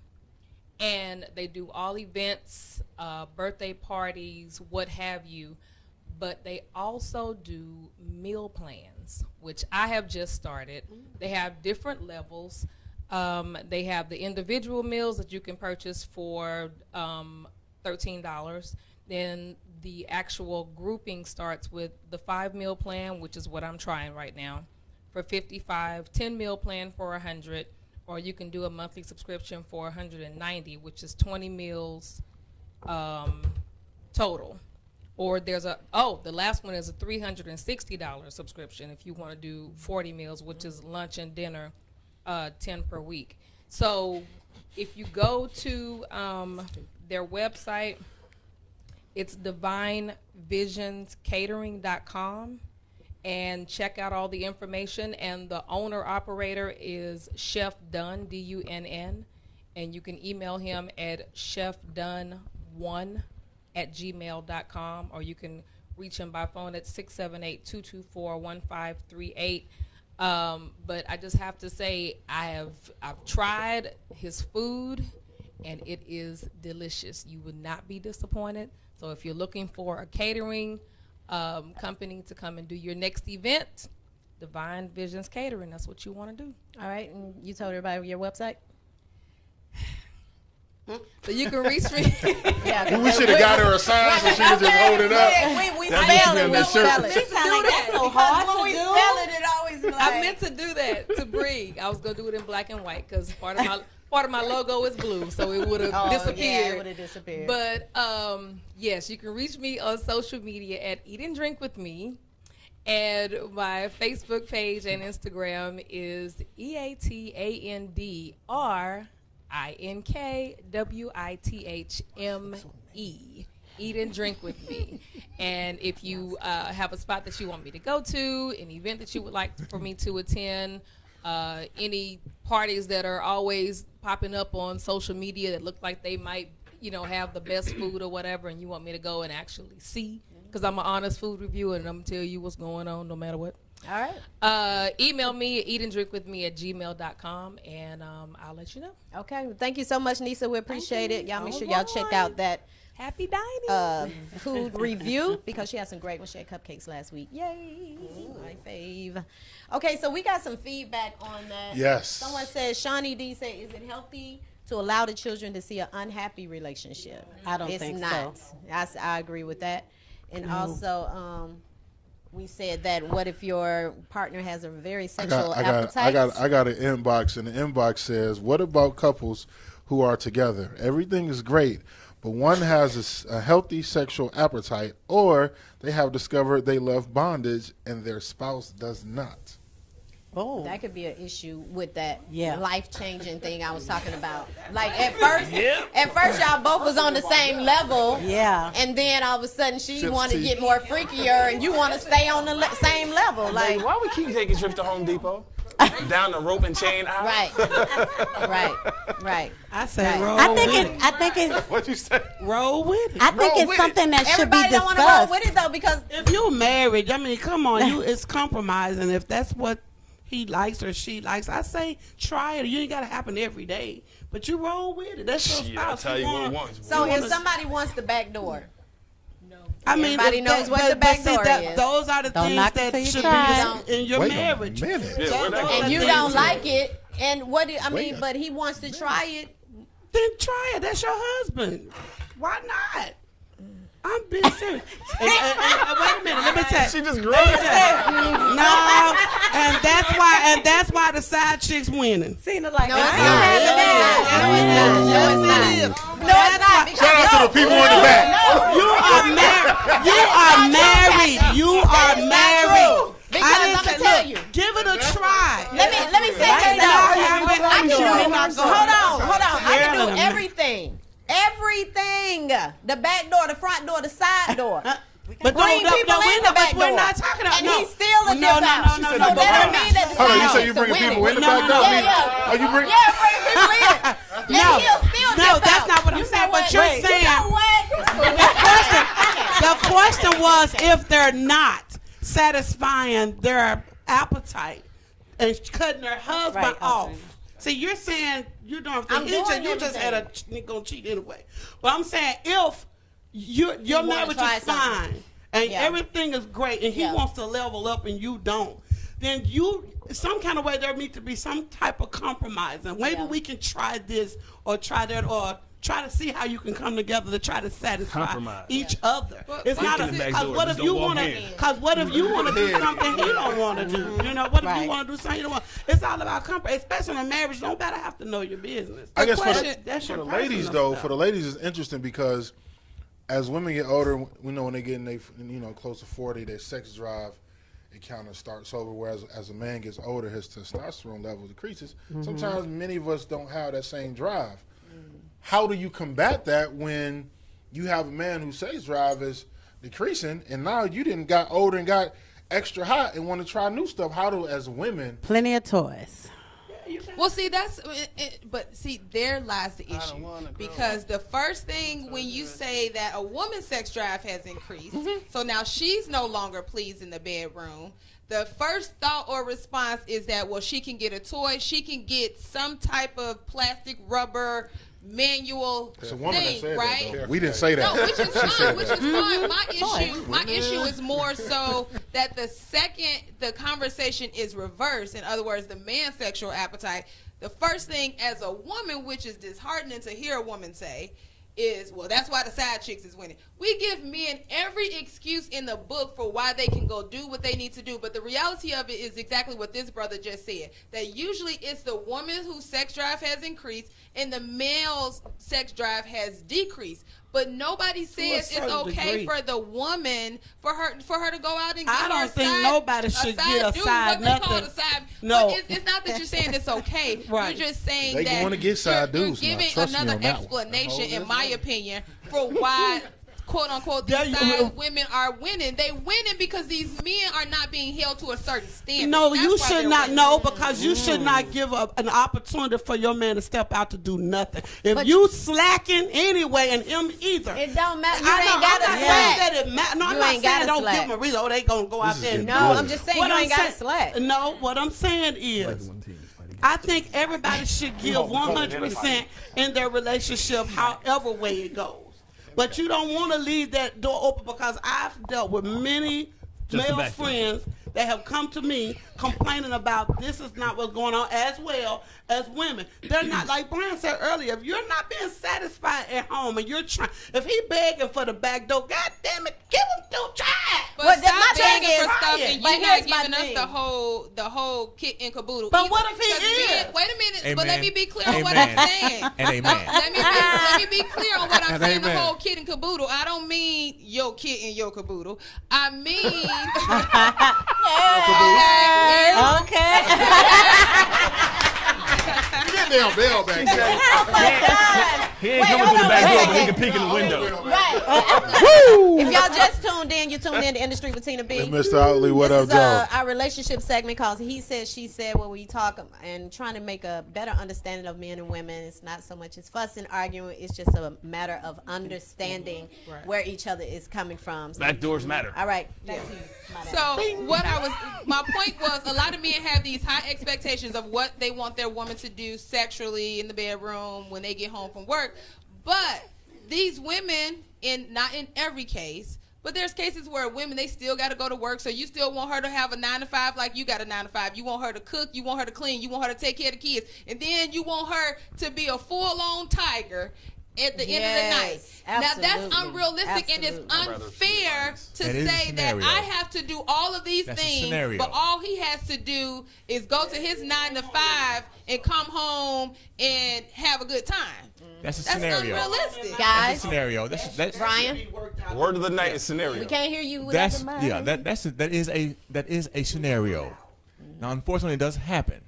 and they do all events, birthday parties, what have you. but they also do meal plans, which I have just started. They have different levels. They have the individual meals that you can purchase for $13. Then the actual grouping starts with the 5-meal plan, which is what I'm trying right now, for $55, 10-meal plan for $100, or you can do a monthly subscription for $190, which is 20 meals total. Or there's the last one is a $360 subscription if you want to do 40 meals, which is lunch and dinner, 10 per week. So if you go to their website, it's divinevisionscatering.com, and check out all the information. And the owner operator is Chef Dunn, D-U-N-N, and you can email him at chefdunn1@gmail.com, or you can reach him by phone at 678-224-1538. But I just have to say, I've tried his food, and it is delicious. You would not be disappointed. So if you're looking for a catering company to come and do your next event, Divine Visions Catering, that's what you want to do. All right, and you told everybody your website? So you can reach me. Yeah, we should have got her a sign so she could just hold it up. We spell it. We spell it. She sound like that's so hard to do. Spell it, it always like. I meant to do that to bring. I was gonna do it in black and white because part of my logo is blue, so it would have disappeared. Yeah, it would have disappeared. But yes, you can reach me on social media at Eat and Drink with Me, and my Facebook page and Instagram is EATANDRINKWITHME. Eat and Drink with Me. And if you have a spot that you want me to go to, an event that you would like for me to attend, any parties that are always popping up on social media that look like they might, have the best food or whatever, and you want me to go and actually see, because I'm an honest food reviewer and I'm going to tell you what's going on no matter what. All right. Email me at eatanddrinkwithme@gmail.com, and I'll let you know. Okay. Well, thank you so much, Nisa. We appreciate it. Y'all make sure y'all check out that Happy Dining food review, because she had some great ones. She had cupcakes last week. Yay. My fave. Okay, so we got some feedback on that. Yes. Someone says, Shawnee D said, is it healthy to allow the children to see an unhappy relationship? I don't think so. I agree with that. And also, we said that what if your partner has a very sexual appetite? I got an inbox, and the inbox says, what about couples who are together? Everything is great, but one has a healthy sexual appetite, or they have discovered they love bondage and their spouse does not. Oh, that could be an issue with that life-changing thing I was talking about. Like at first y'all both was on the same level, and then all of a sudden she wanted to get more freakier, and you want to stay on the same level. Like, why we keep taking trips to Home Depot? Down the rope and chain aisle. Right. I said roll. I think it's what you say? Roll with it. I think it's something that should be Everybody don't want to discussed. roll with it though, because if you're married, I mean, come on, it's compromising. If that's what he likes or she likes, I say try it. You ain't got to happen every day, but you roll with it. That's your spouse. I'll tell you what once. So if somebody wants the back door, I mean, everybody knows what the back door is. Those are the things that should be in your marriage. And you don't like it, and but he wants to try it. Then try it. That's your husband. Why not? I'm being serious. and wait a minute. Let me tell you. She just grunted. No, and that's why the side chick's winning. Cena like No, it's not. Shout out to the people in the back. You are married. You are married. Because I'm gonna tell you. Give it a try. Let me say this though. I can do. Hold on. I can do everything. The back door, the front door, the side door. But bring people in the back door. We're not talking about. And he's still a dip out. So that don't mean that the Hold on, you side say you bringing people in the back door? Yeah. Oh, you bring? Yeah, bring people in. And he'll still dip out. No, that's not what I'm saying. But you're saying. You know what? The question was if they're not satisfying their appetite and cutting their husband off. See, you're saying you don't have to. You just had a gonna cheat anyway. But I'm saying if your marriage is fine and everything is great, and he wants to level up and you don't, then some kind of way there needs to be some type of compromise, and maybe we can try this or try that or try to see how you can come together to try to satisfy each other. Well, it's not because what if you want to? Because what if you want to do something he don't want to do? You know, what if you want to do something he don't want? It's all about compromise, especially in marriage. You don't gotta have to know your business. I guess for the ladies though, for the ladies it's interesting because as women get older, we know when they get in close to 40, their sex drive it kind of starts over. Whereas as a man gets older, his testosterone level decreases. Sometimes many of us don't have that same drive. How do you combat that when you have a man whose sex drive is decreasing, and now you didn't got older and got extra hot and want to try new stuff? How do, as women, plenty of toys? Well, see, but see, there lies the issue. Because the first thing when you say that a woman's sex drive has increased, so now she's no longer pleased in the bedroom, the first thought or response is that, well, she can get a toy, she can get some type of plastic, rubber, manual thing, right? We didn't say that. No, which is fine. Which is fine. My issue is more so that the second the conversation is reversed, in other words, the man's sexual appetite, the first thing as a woman, which is disheartening to hear a woman say, is, well, that's why the side chicks is winning. We give men every excuse in the book for why they can go do what they need to do, but the reality of it is exactly what this brother just said, that usually it's the woman whose sex drive has increased and the male's sex drive has decreased. But nobody says it's okay for the woman for her to go out and get I don't think nobody should get a side nothing. No, it's not that you're saying it's okay. Right. You're just saying they that want to get side you're dudes. giving another explanation, in my opinion, for why quote unquote these side women are winning. They winning because these men are not being held to a certain standard. No, you should not know, because you should not give an opportunity for your man to step out to do nothing. If you slacking anyway, and him either, it don't matter. You ain't got to slack. No, I'm not saying don't give them a reason. Oh, they gonna go out there. No, I'm just saying you ain't got to slack. No, what I'm saying is, I think everybody should give 100% in their relationship, however way it goes. But you don't want to leave that door open, because I've dealt with many male friends that have come to me complaining about this is not what's going on, as well as women. They're not, like Brian said earlier, if you're not being satisfied at home and you're trying, if he begging for the back door, God damn it, give him to try. But stop begging for stuff and you're not giving us the whole kit and caboodle. But what if he is? Wait a minute, but let me be clear on what I'm saying. And amen. Let me be clear on what I'm saying, the whole kit and caboodle. I don't mean your kit and your caboodle. I mean... Okay. Get down, Bell back there. Oh my God. He ain't coming to the back door, but he can peek in the window. Right. If y'all just tuned in, you tuned in to Industry with Tina B. And Mr. Outley, what up, Joe? Our relationship segment called He Said, She Said, where we talk and trying to make a better understanding of men and women. It's not so much as fussing, arguing. It's just a matter of understanding where each other is coming from. So, Back doors matter. all right. Back to you. My point was, a lot of men have these high expectations of what they want their woman to do sexually in the bedroom when they get home from work. But these women, not in every case, but there's cases where women, they still got to go to work. So you still want her to have a 9-to-5 like you got a 9-to-5. You want her to cook. You want her to clean. You want her to take care of the kids. And then you want her to be a full-on tiger at the end of the night. Absolutely. Now that's unrealistic and it's unfair to say that I have to do all of these things, but all he has to do is go to his 9-to-5 and come home and have a good time. That's a scenario. That's unrealistic. Guys. That's a scenario. That's Brian. Word of the night is scenario. We can't hear you. That is a scenario. Now, unfortunately, it does happen.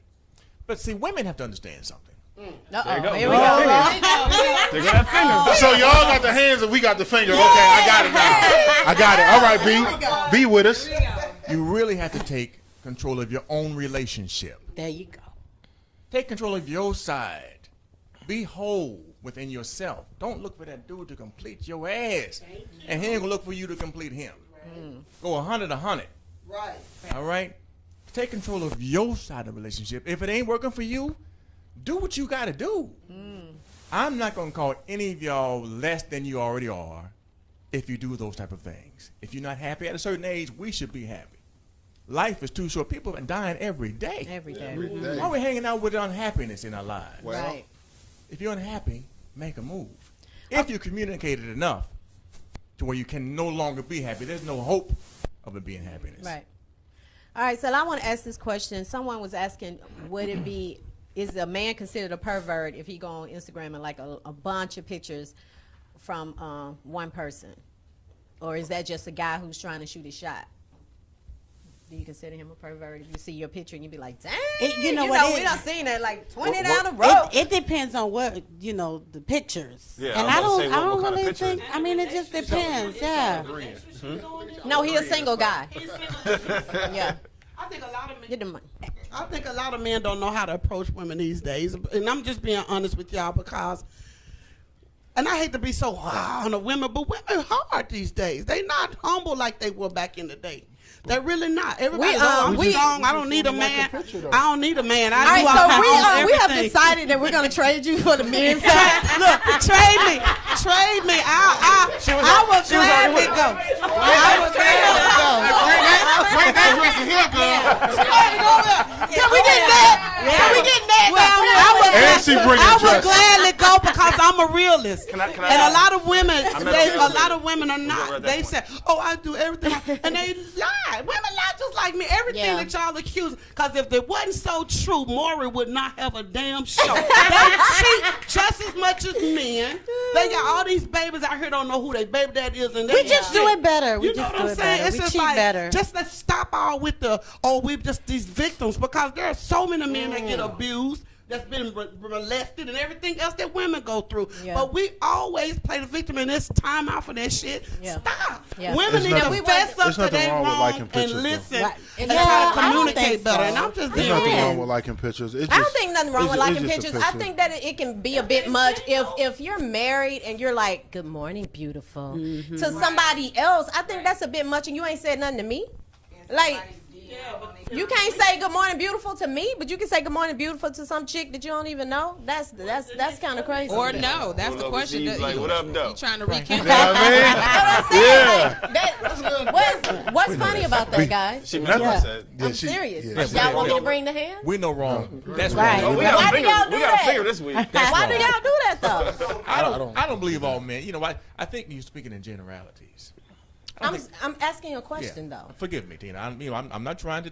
But see, women have to understand something. There you go. Here we go. They got fingers. So y'all got the hands and we got the finger. Okay, I got it now. I got it. All right, B. Be with us. You really have to take control of your own relationship. There you go. Take control of your side. Be whole within yourself. Don't look for that dude to complete your ass. And he ain't gonna look for you to complete him. Go 100. Right. All right? Take control of your side of the relationship. If it ain't working for you, do what you got to do. I'm not going to call any of y'all less than you already are. if you do those type of things. If you're not happy at a certain age, we should be happy. Life is too short. People are dying every day. Every day. Why are we hanging out with unhappiness in our lives? Well, Right. If you're unhappy, make a move. If you communicated enough to where you can no longer be happy, there's no hope of it being happiness. Right. All right, so I want to ask this question. Someone was asking, is a man considered a pervert if he go on Instagram and like a bunch of pictures from one person? Or is that just a guy who's trying to shoot his shot? Do you consider him a pervert if you see your picture and you be like, dang, we done seen that like 20 down the road. It depends on what, the pictures. Yeah, and I I was don't, about to say, I what don't kind of really pictures? think, I mean, it just depends, yeah. No, he a single guy. Yeah. I think a lot of men. Get the money. I think a lot of men don't know how to approach women these days, and I'm just being honest with y'all because. And I hate to be so hard on the women, but women hard these days. They not humble like they were back in the day. They're really not. Everybody, I'm strong. I don't need a man. I don't need a man. All right, so we have decided that we're going to trade you for the men's side. Look, trade me. I will gladly go. I will gladly go. Bring that dress in here, girl. Can we get that? Can we get that? I would gladly go because I'm a realist. Can I And a lot of women are not. They say, "Oh, I do everything," and they lie. Women lie just like me. Everything that y'all accuse. Because if it wasn't so true, Maury would not have a damn show. They cheat just as much as men. They got all these babies out here don't know who their baby dad is, and We just do it better. You know what I'm saying? It's We just cheat like better. just let's stop all with we're just these victims, because there are so many men that get abused, that's been molested and everything else that women go through. Yeah. But we always play the victim, and it's time out for that shit. Yeah. Stop. Yeah. Women need to fess up there's to nothing their wrong with wrong liking and pictures, listen Right. and Yeah, try I to don't communicate think better. so. And I'm just There's being nothing real. wrong with liking pictures. I don't think nothing wrong with liking it's just a pictures. I picture. think that it can be a bit much if you're married and you're like, "Good morning, beautiful," to somebody else. I think that's a bit much, and you ain't said nothing to me. Like, you can't say "Good morning, beautiful" to me, but you can say "Good morning, beautiful" to some chick that you don't even know. That's kind of crazy. Or no, that's the question. He's like, what up, though? You trying to rekindle? You know what I mean? Yeah. What's funny about that, guys? She meant what I said. I'm serious. Yeah. Y'all want me to bring the hand? We know wrong. That's Right. wrong. Oh, we Why do y'all do we got that? a figure this week. Why do y'all do that though? I don't believe all men. You know what? I think you're speaking in generalities. I'm asking a question though. Forgive me, Tina. I'm not trying to.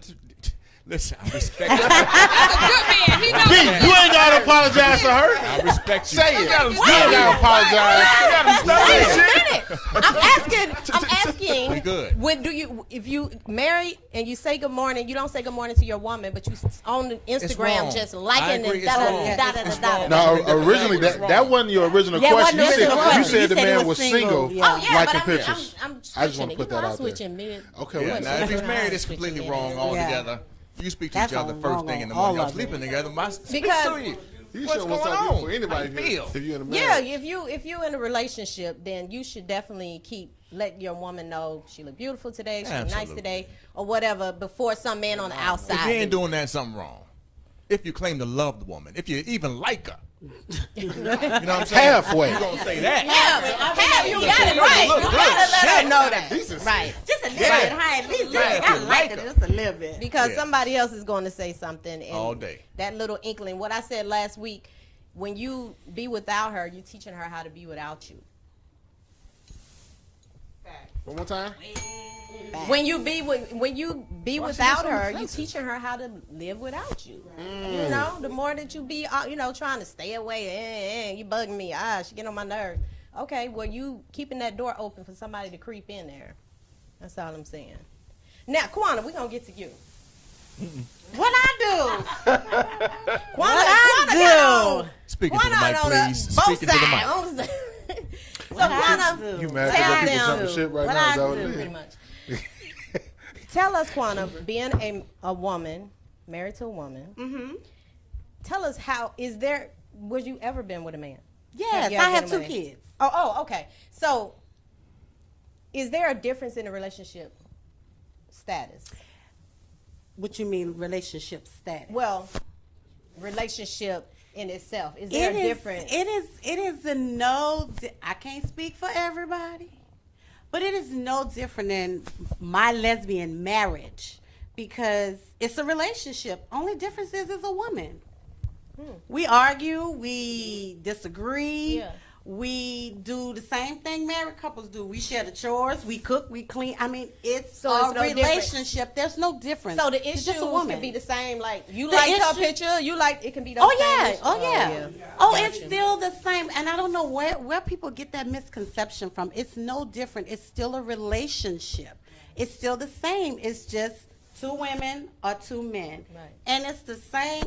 Listen, I respect you. That's a good man. He knows that. You ain't gotta apologize to her. I respect you. Say it. You ain't gotta apologize. I'm asking. We good. If you married and you say good morning, you don't say good morning to your woman, but you on wrong. Instagram just I liking agree, and it's wrong. It's wrong. Now, originally that wasn't your original Yeah, question. wasn't the You original said the question. man You was said he was single, single, yeah. Oh yeah, liking but pictures. I'm I just want to switching put it. that I'm out there. switching mid. Okay, Yeah, well, now if he's married, it's Switching completely it. wrong altogether. You speak to That's each other all first wrong thing in the on morning. all Y'all of sleeping it. together. Speak Because- to you. You What's show what's going up on? for anybody How you feel? if you're in a Yeah, marriage. if you in a relationship, then you should definitely let your woman know she look beautiful today, she look nice Absolutely. today, or whatever before some man on the outside. If you ain't do. doing that, something wrong. If you claim to love the woman, if you even like her, you know what I'm saying? Halfway. You gonna say that? Have you got it right. You gotta let her know that. Right. Just a little Yeah. bit high. At least Yeah, if I you like like it her. just a little bit. Because Yeah. somebody else is going to say something. And All day. That little inkling. What I said last week, when you be without her, you're teaching her how to be without you. One more time. When you be without her, you teaching her how to live without you. You know, the more that you be, trying to stay away, you bugging me. She get on my nerves. Okay, well, you keeping that door open for somebody to creep in there. That's all I'm saying. Now, Kwana, we gonna get to you. What I do? Kwana, Speaking to the Kwana mic, on please. both Speaking to the mic. sides. So, What I Kwana, do? You mad tell because people them jumping shit right what now? I Is that what do. it is? pretty much. Tell us, Kwana, being a woman, married to a woman, tell us would you ever been with a man? Yes, you I ever have been 2 with a man? kids. Oh, okay. So, is there a difference in the relationship status? What you mean relationship status? Well, relationship in itself. Is there a difference? It is a no. I can't speak for everybody, But it is no different than my lesbian marriage because it's a relationship. Only difference is a woman. We argue, we disagree, we do the same thing married couples do. We share the chores, we cook, we clean. I mean, it's a relationship. There's no difference. So the issues can be the same. Like you like her picture, you like it can be. Those same issues. It's still the same. And I don't know where people get that misconception from. It's no different. It's still a relationship. It's still the same. It's just 2 women or 2 men, and it's the same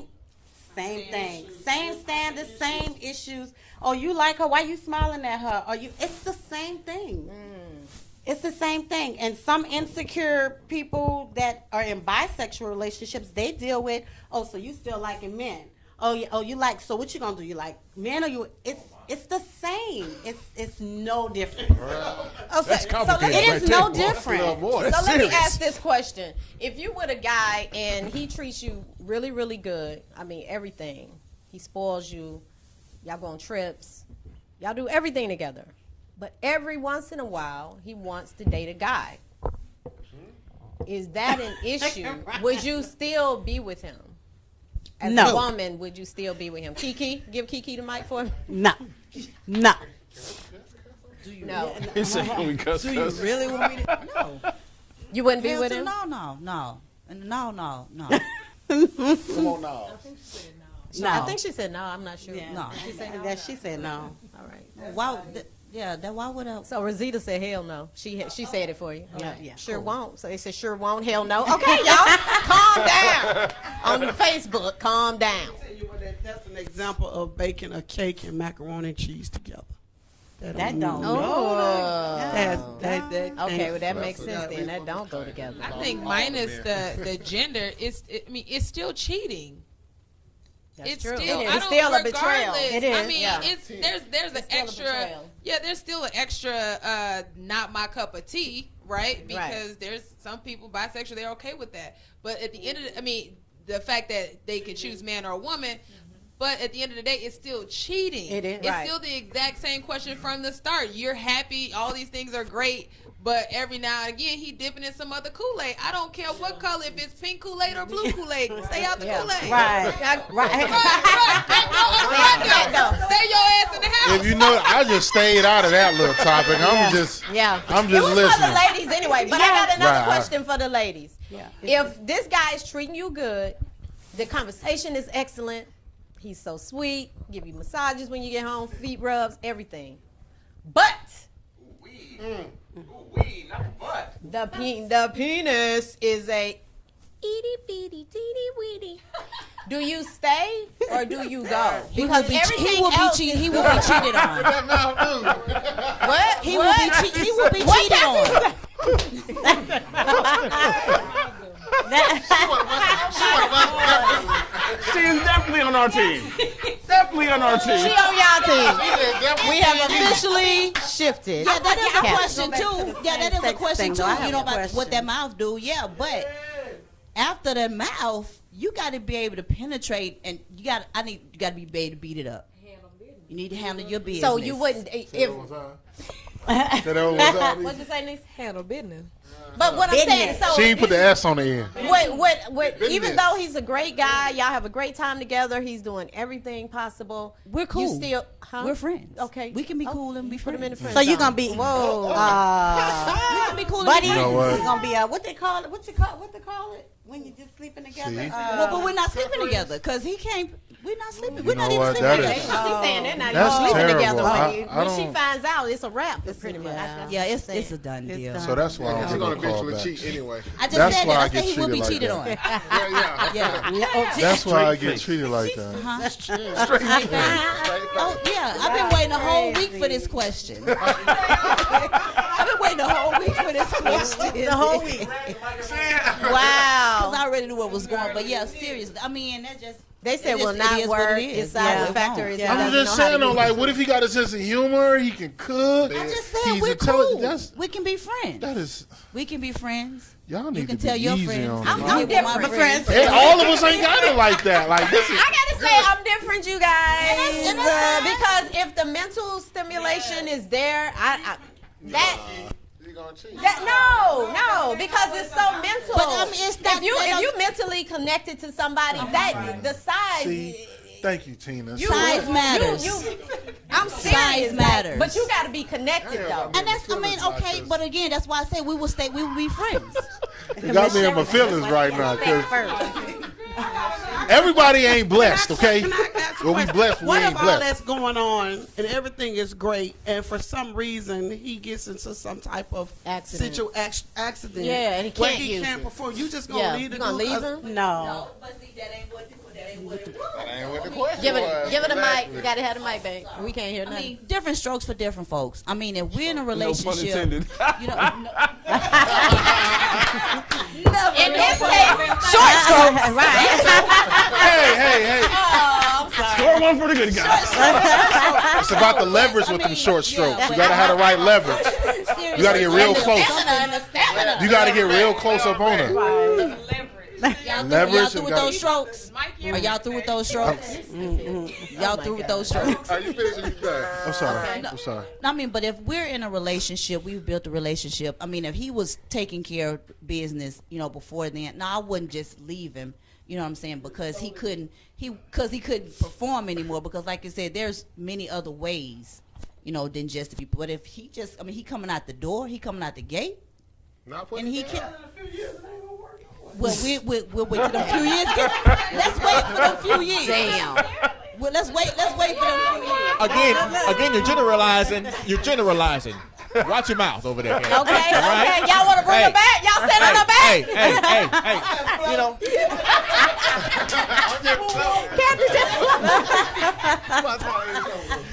thing, same standards, same issues. Oh, you like her? Why you smiling at her? It's the same thing. It's the same thing. And some insecure people that are in bisexual relationships, they deal with, so you still liking men? You like? So what you gonna do? You like men or you? It's the same. It's no different. That's complicated. It is no different. So let me ask this question: if you with a guy and he treats you really, really good, I mean everything, he spoils you, y'all go on trips, y'all do everything together, but every once in a while he wants to date a guy. Is that an issue? Would you still be with him? As a woman, would you still be with him? Kiki, give Kiki the mic for me. No. No. He said, "Can we cuss?" Do you really want me to? No. You wouldn't be with him? No. Come on now. No, I think she said no. I'm not sure. Yeah. No. She said no. All right. Why? Why would I? So Rosita said hell no. She said it for you. Yeah. Sure won't. So they said sure won't, hell no. Okay, y'all, calm down. On the Facebook, calm down. That's an example of baking a cake and macaroni and cheese together. That don't. Okay, well that makes sense then. That don't go together. I think minus the gender, it's still cheating. It's true. It's still a betrayal. It is. I mean, there's an still extra. Yeah, there's still an extra. Not my cup of tea, right? Because there's some people bisexual, they're okay with that. But at the end of the fact that they can choose man or woman. But at the end of the day, it's still cheating. It is. It's still the exact same question from the start. You're happy. All these things are great. But every now and again, he dipping in some other Kool-Aid. I don't care what color, if it's pink Kool-Aid or blue Kool-Aid. Stay out the Kool-Aid. Right. Stay your ass in the house. If you know, I just stayed out of that little topic. I'm just it was listening. for the ladies anyway. But I got another question for the ladies. Yeah. If this guy is treating you good, the conversation is excellent. He's so sweet. Give you massages when you get home, feet rubs, everything. But the penis is a itty bitty teeny weeny. Do you stay or do you go? Because everything else he will be cheated on. What? He will be cheated on. She's definitely on our team. Definitely on our team. She on y'all team. We have officially shifted. Yeah, that is a question too. Yeah, that is a question too. You know about what that mouth do. Yeah, but after the mouth, you got to be able to penetrate, and you got to be able to beat it up. You need to handle your business. So you wouldn't if. What'd you say, niece? Handle business. But what I'm saying, so she ain't put the S on the end. Even though he's a great guy, y'all have a great time together. He's doing everything possible. We're cool. You still, we're friends. Okay, we can be cool and be friends. Put him in the friend So you're zone. gonna be we can be cool, buddies. You know what? It's gonna be what they call it? What they call it when you just sleeping together? See? But we're not sleeping together because he can't. We're not sleeping. We're You not know even what? sleeping That together. is- She's saying they're not That's even sleeping terrible. together. I When she don't- finds out, it's a wrap. Pretty much. Yeah, it's a done deal. So that's why She's I'm gonna gonna call eventually back. cheat anyway. I just That's said why that. I I get said he will be treated cheated like on. Yeah. That's why I get treated like that. Oh yeah, I've been waiting a whole week for this question. I've been waiting a whole week for this question. The whole week. Wow. Because I already knew what was going. But yeah, seriously. I mean, that just. They said it will is not what work. it is. The factor is I'm just saying though, like, what if he got a sense of humor? He can cook. I just said He's we're intelligent. cool. We can be friends. That is. We can be friends. Y'all need You can to tell be your easy friends. on I'm him. different with my friends. Hey, all of us ain't got it like that. Like this is. I gotta say, I'm different, you guys, And that's because if the mental stimulation is there, that gonna cheat. No, because it's so mental. But I mean, it's not. If you mentally connected to somebody, that the size. See, thank you, Tina. Size matters. I'm serious. Size matters. But you got to be connected though. And that's, I mean, okay, but again, that's why I say we will be friends. You got me in my feelings right now, cause everybody ain't blessed, okay? Well, we blessed, we what ain't if all blessed. that's going on and everything is great, and for some reason he gets into some type of accident? Yeah, and he where can't he use can't it. perform. You just gonna leave You it? gonna leave him? No. But see, that ain't what That ain't what the question Give was. it a mic. You gotta have the mic, babe. We can't hear I nothing. mean, different strokes for different folks. I mean, if we're in a relationship, pun intended. you know, In this case, short strokes, right? Hey. Oh, I'm sorry. Score one for the good guy. It's about the leverage with them short strokes. You gotta have the right leverage. You gotta get real close. You gotta get real close up on her. Y'all through with those strokes? Are y'all through with those strokes? Y'all through with those strokes? Are you finished? You done? I'm sorry. No. I'm sorry. I mean, but if we're in a relationship, we've built a relationship. I mean, if he was taking care of business, you know, before then, no, I wouldn't just leave him. You know what I'm saying? Because he couldn't perform anymore. Because, like you said, there's many other ways, you know, than just to be. But if he just, I mean, he coming out the door, he coming out the gate, and he can. Well, we'll wait till them few years. Let's wait for them few years. Damn. Well, let's wait for them few years. Again, you're generalizing. Watch your mouth over there. Okay. Y'all want to bring her back? Y'all sit on her back? Hey. You know.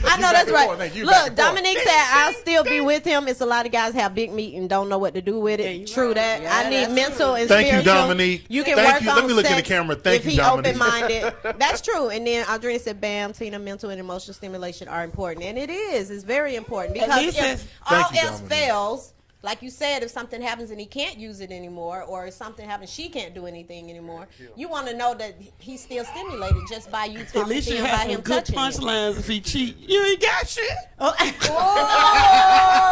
I know that's right. Look, Dominique said I'll still be with him. It's a lot of guys have big meat and don't know what to do with it. True that. I need mental and Thank spiritual. you, Dominique. You can Thank work you. on Let me look sex in the camera. Thank if you, he Dominique. open-minded. That's true. And then Aldrina said, "Bam, Tina, mental and emotional stimulation are important," and it is. It's very important because if all else fails. Like you said, if something happens and he can't use it anymore, or if something happens, she can't do anything anymore, you want to know that he's still stimulated just by you talking At least to you him, by have some him good touching him. punchlines if he cheat. You ain't got shit. Oh.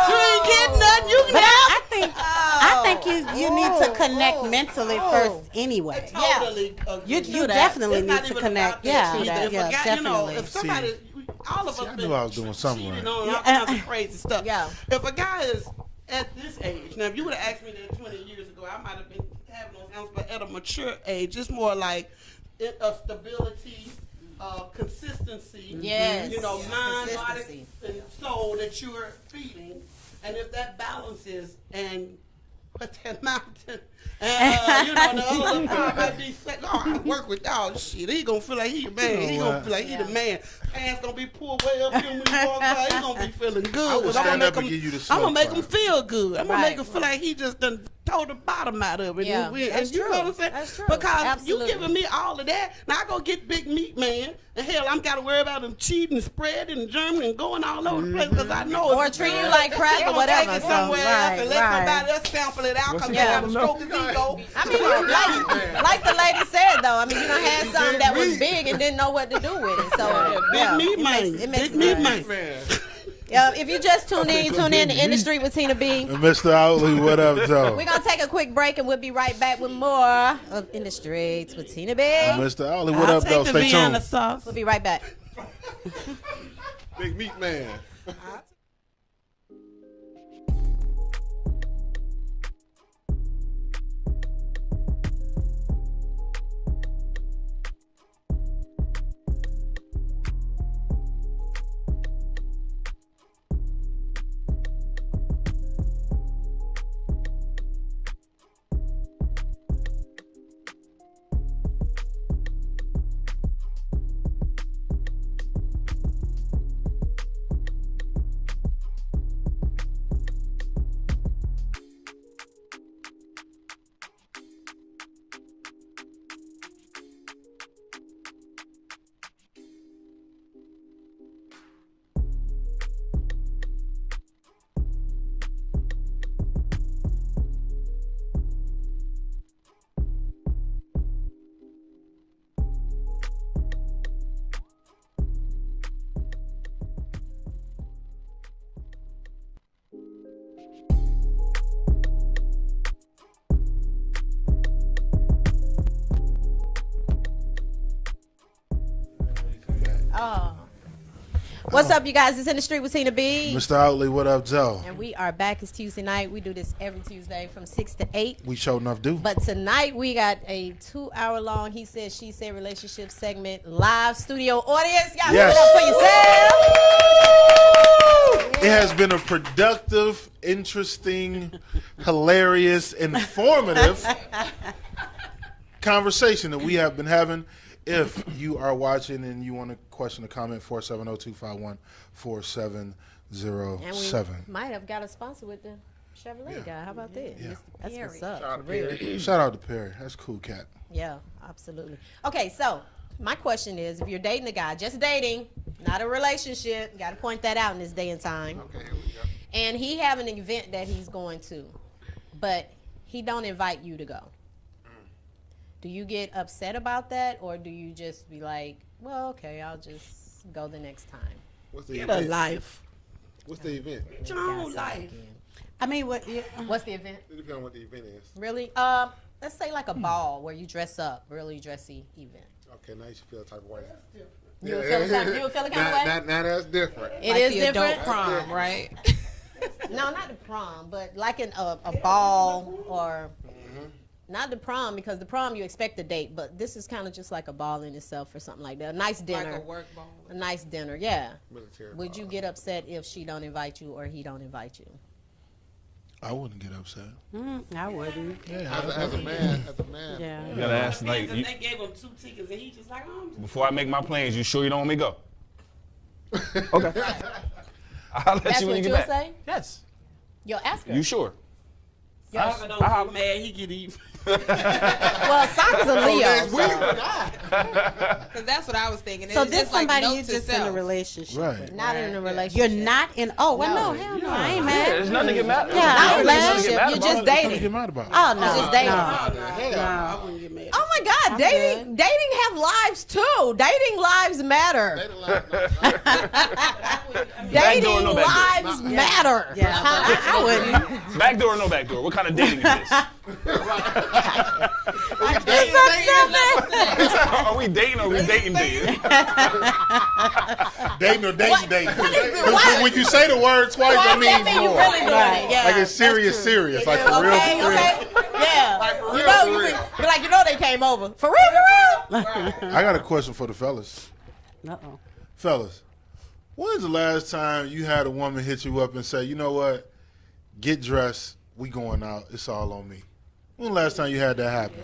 You ain't getting nothing. You can have. I think you need to connect mentally first anyway. Totally. You definitely It's need not to even connect. about that Yeah, either. If yeah, a guy, definitely. you know, if somebody, all of us I knew I was doing something cheating right. on all kinds of crazy stuff. Yeah. If a guy is at this age, now if you would have asked me that 20 years ago, I might have been having those answers, but at a mature age, it's more like stability, consistency, Yes. you know, mind, body, Consistency. and soul that you are feeding, and if that balances and put that mountain, and you know, the other little part might be like, oh, I work with y'all, shit, he gonna feel like he the man, he gonna feel like he the man. Pants gonna be pulled way up here when he walks out, he gonna be feeling good. would stand up and give you the I'm gonna slow make clap. him feel good. I'm gonna Right. make him feel like he just done tore the bottom out of it. Yeah, and that's you know true. what I'm saying? That's true. Because Absolutely. you giving me all of that. Now I go get big meat man, and hell, I'm gotta worry about him cheating, spreading, and German, and going all over the place because I know Or it's treat you like crap they or gonna whatever. Take it So, somewhere else and let right. somebody else sample it out because they Yeah. want to stroke his ego. I mean, like the lady said though. I mean, you done had something that was big and didn't know what to do with it. So Big meat man. it makes Big meat sense. man. If you just tune in to InDuStreet with Tina B. And Mr. Outley, what up, though? We're going to take a quick break and we'll be right back with more of InDuStreet with Tina B. Mr. Outley, what up, though? Stay tuned. Sauce. We'll be right back. Big meat man. What's up, you guys? It's In the Street with Tina B. Mr. Outley, what up, Joe? And we are back. It's Tuesday night. We do this every Tuesday from 6 to 8. We sure enough do. But tonight we got a 2-hour-long He Said, She Said relationship segment, live studio audience. Y'all Yes. give it up for yourselves. It has been a productive, interesting, hilarious, informative conversation that we have been having. If you are watching and you want to question or comment, 470-251-4707. And we might have got a sponsor with the Chevrolet guy. How about that? Yeah. That's Perry. what's up. Shout out For real. to Perry. Shout out to Perry. That's cool, cat. Yeah, absolutely. Okay, so my question is, if you're dating a guy, just dating, not a relationship, got to point that out in this day and time. Okay, here we go. And he have an event that he's going to, but he don't invite you to go. Do you get upset about that, or do you just be like, well, okay, I'll just go the next time? What's the Get event? a life. What's the event? Your own life. I mean, What's the event? It depends on what the event is. Really? Let's say like a ball where you dress up, really dressy event. Okay, now you should feel the type of way. You would feel the kind of way? Now that's different. It is the adult different? prom, right? No, not the prom, but like a ball or not the prom, because the prom you expect a date, but this is kind of just like a ball in itself or something like that. A nice dinner. Like a work ball. A nice dinner, yeah. Military Would you get upset if she don't invite you or he don't invite you? I wouldn't get upset. I wouldn't. As a man. Yeah. You gotta ask, like, They gave him 2 tickets and he just like, before I make my plans, you sure you don't want me to go? Okay. I'll let That's you when what you you'll get back. say? Yes. Yo, ask her. You sure? Soccer don't get mad, he get even. Well, Soccer's a Leo. Because that's what I was thinking. So It's this just like somebody note you to just in a self. relationship Right. with. Not in a relationship. You're not in. Oh well, no, hell no, I ain't mad. There's nothing to get mad about. Yeah, Not a There's nothing to relationship. get You're just What do you dating. get mad about? Oh no, It's just dating. no. I wouldn't get mad. Oh my God, dating have lives too. Dating lives matter. Back door or Dating no back door? lives matter. Yeah, I wouldn't. Back door or no back door? What kind of dating is this? Are we dating or are we dating? Dating or dating. When you say the word twice, that means mean you more. really doing it. Yeah, Like it's serious. Like for real. Okay, okay. Yeah. You know, you be like, you know they came over. For real, for real. I got a question for the fellas. Uh-oh. Fellas, when is the last time you had a woman hit you up and say, you know what, get dressed, we going out, it's all on me? When the last time you had that happen?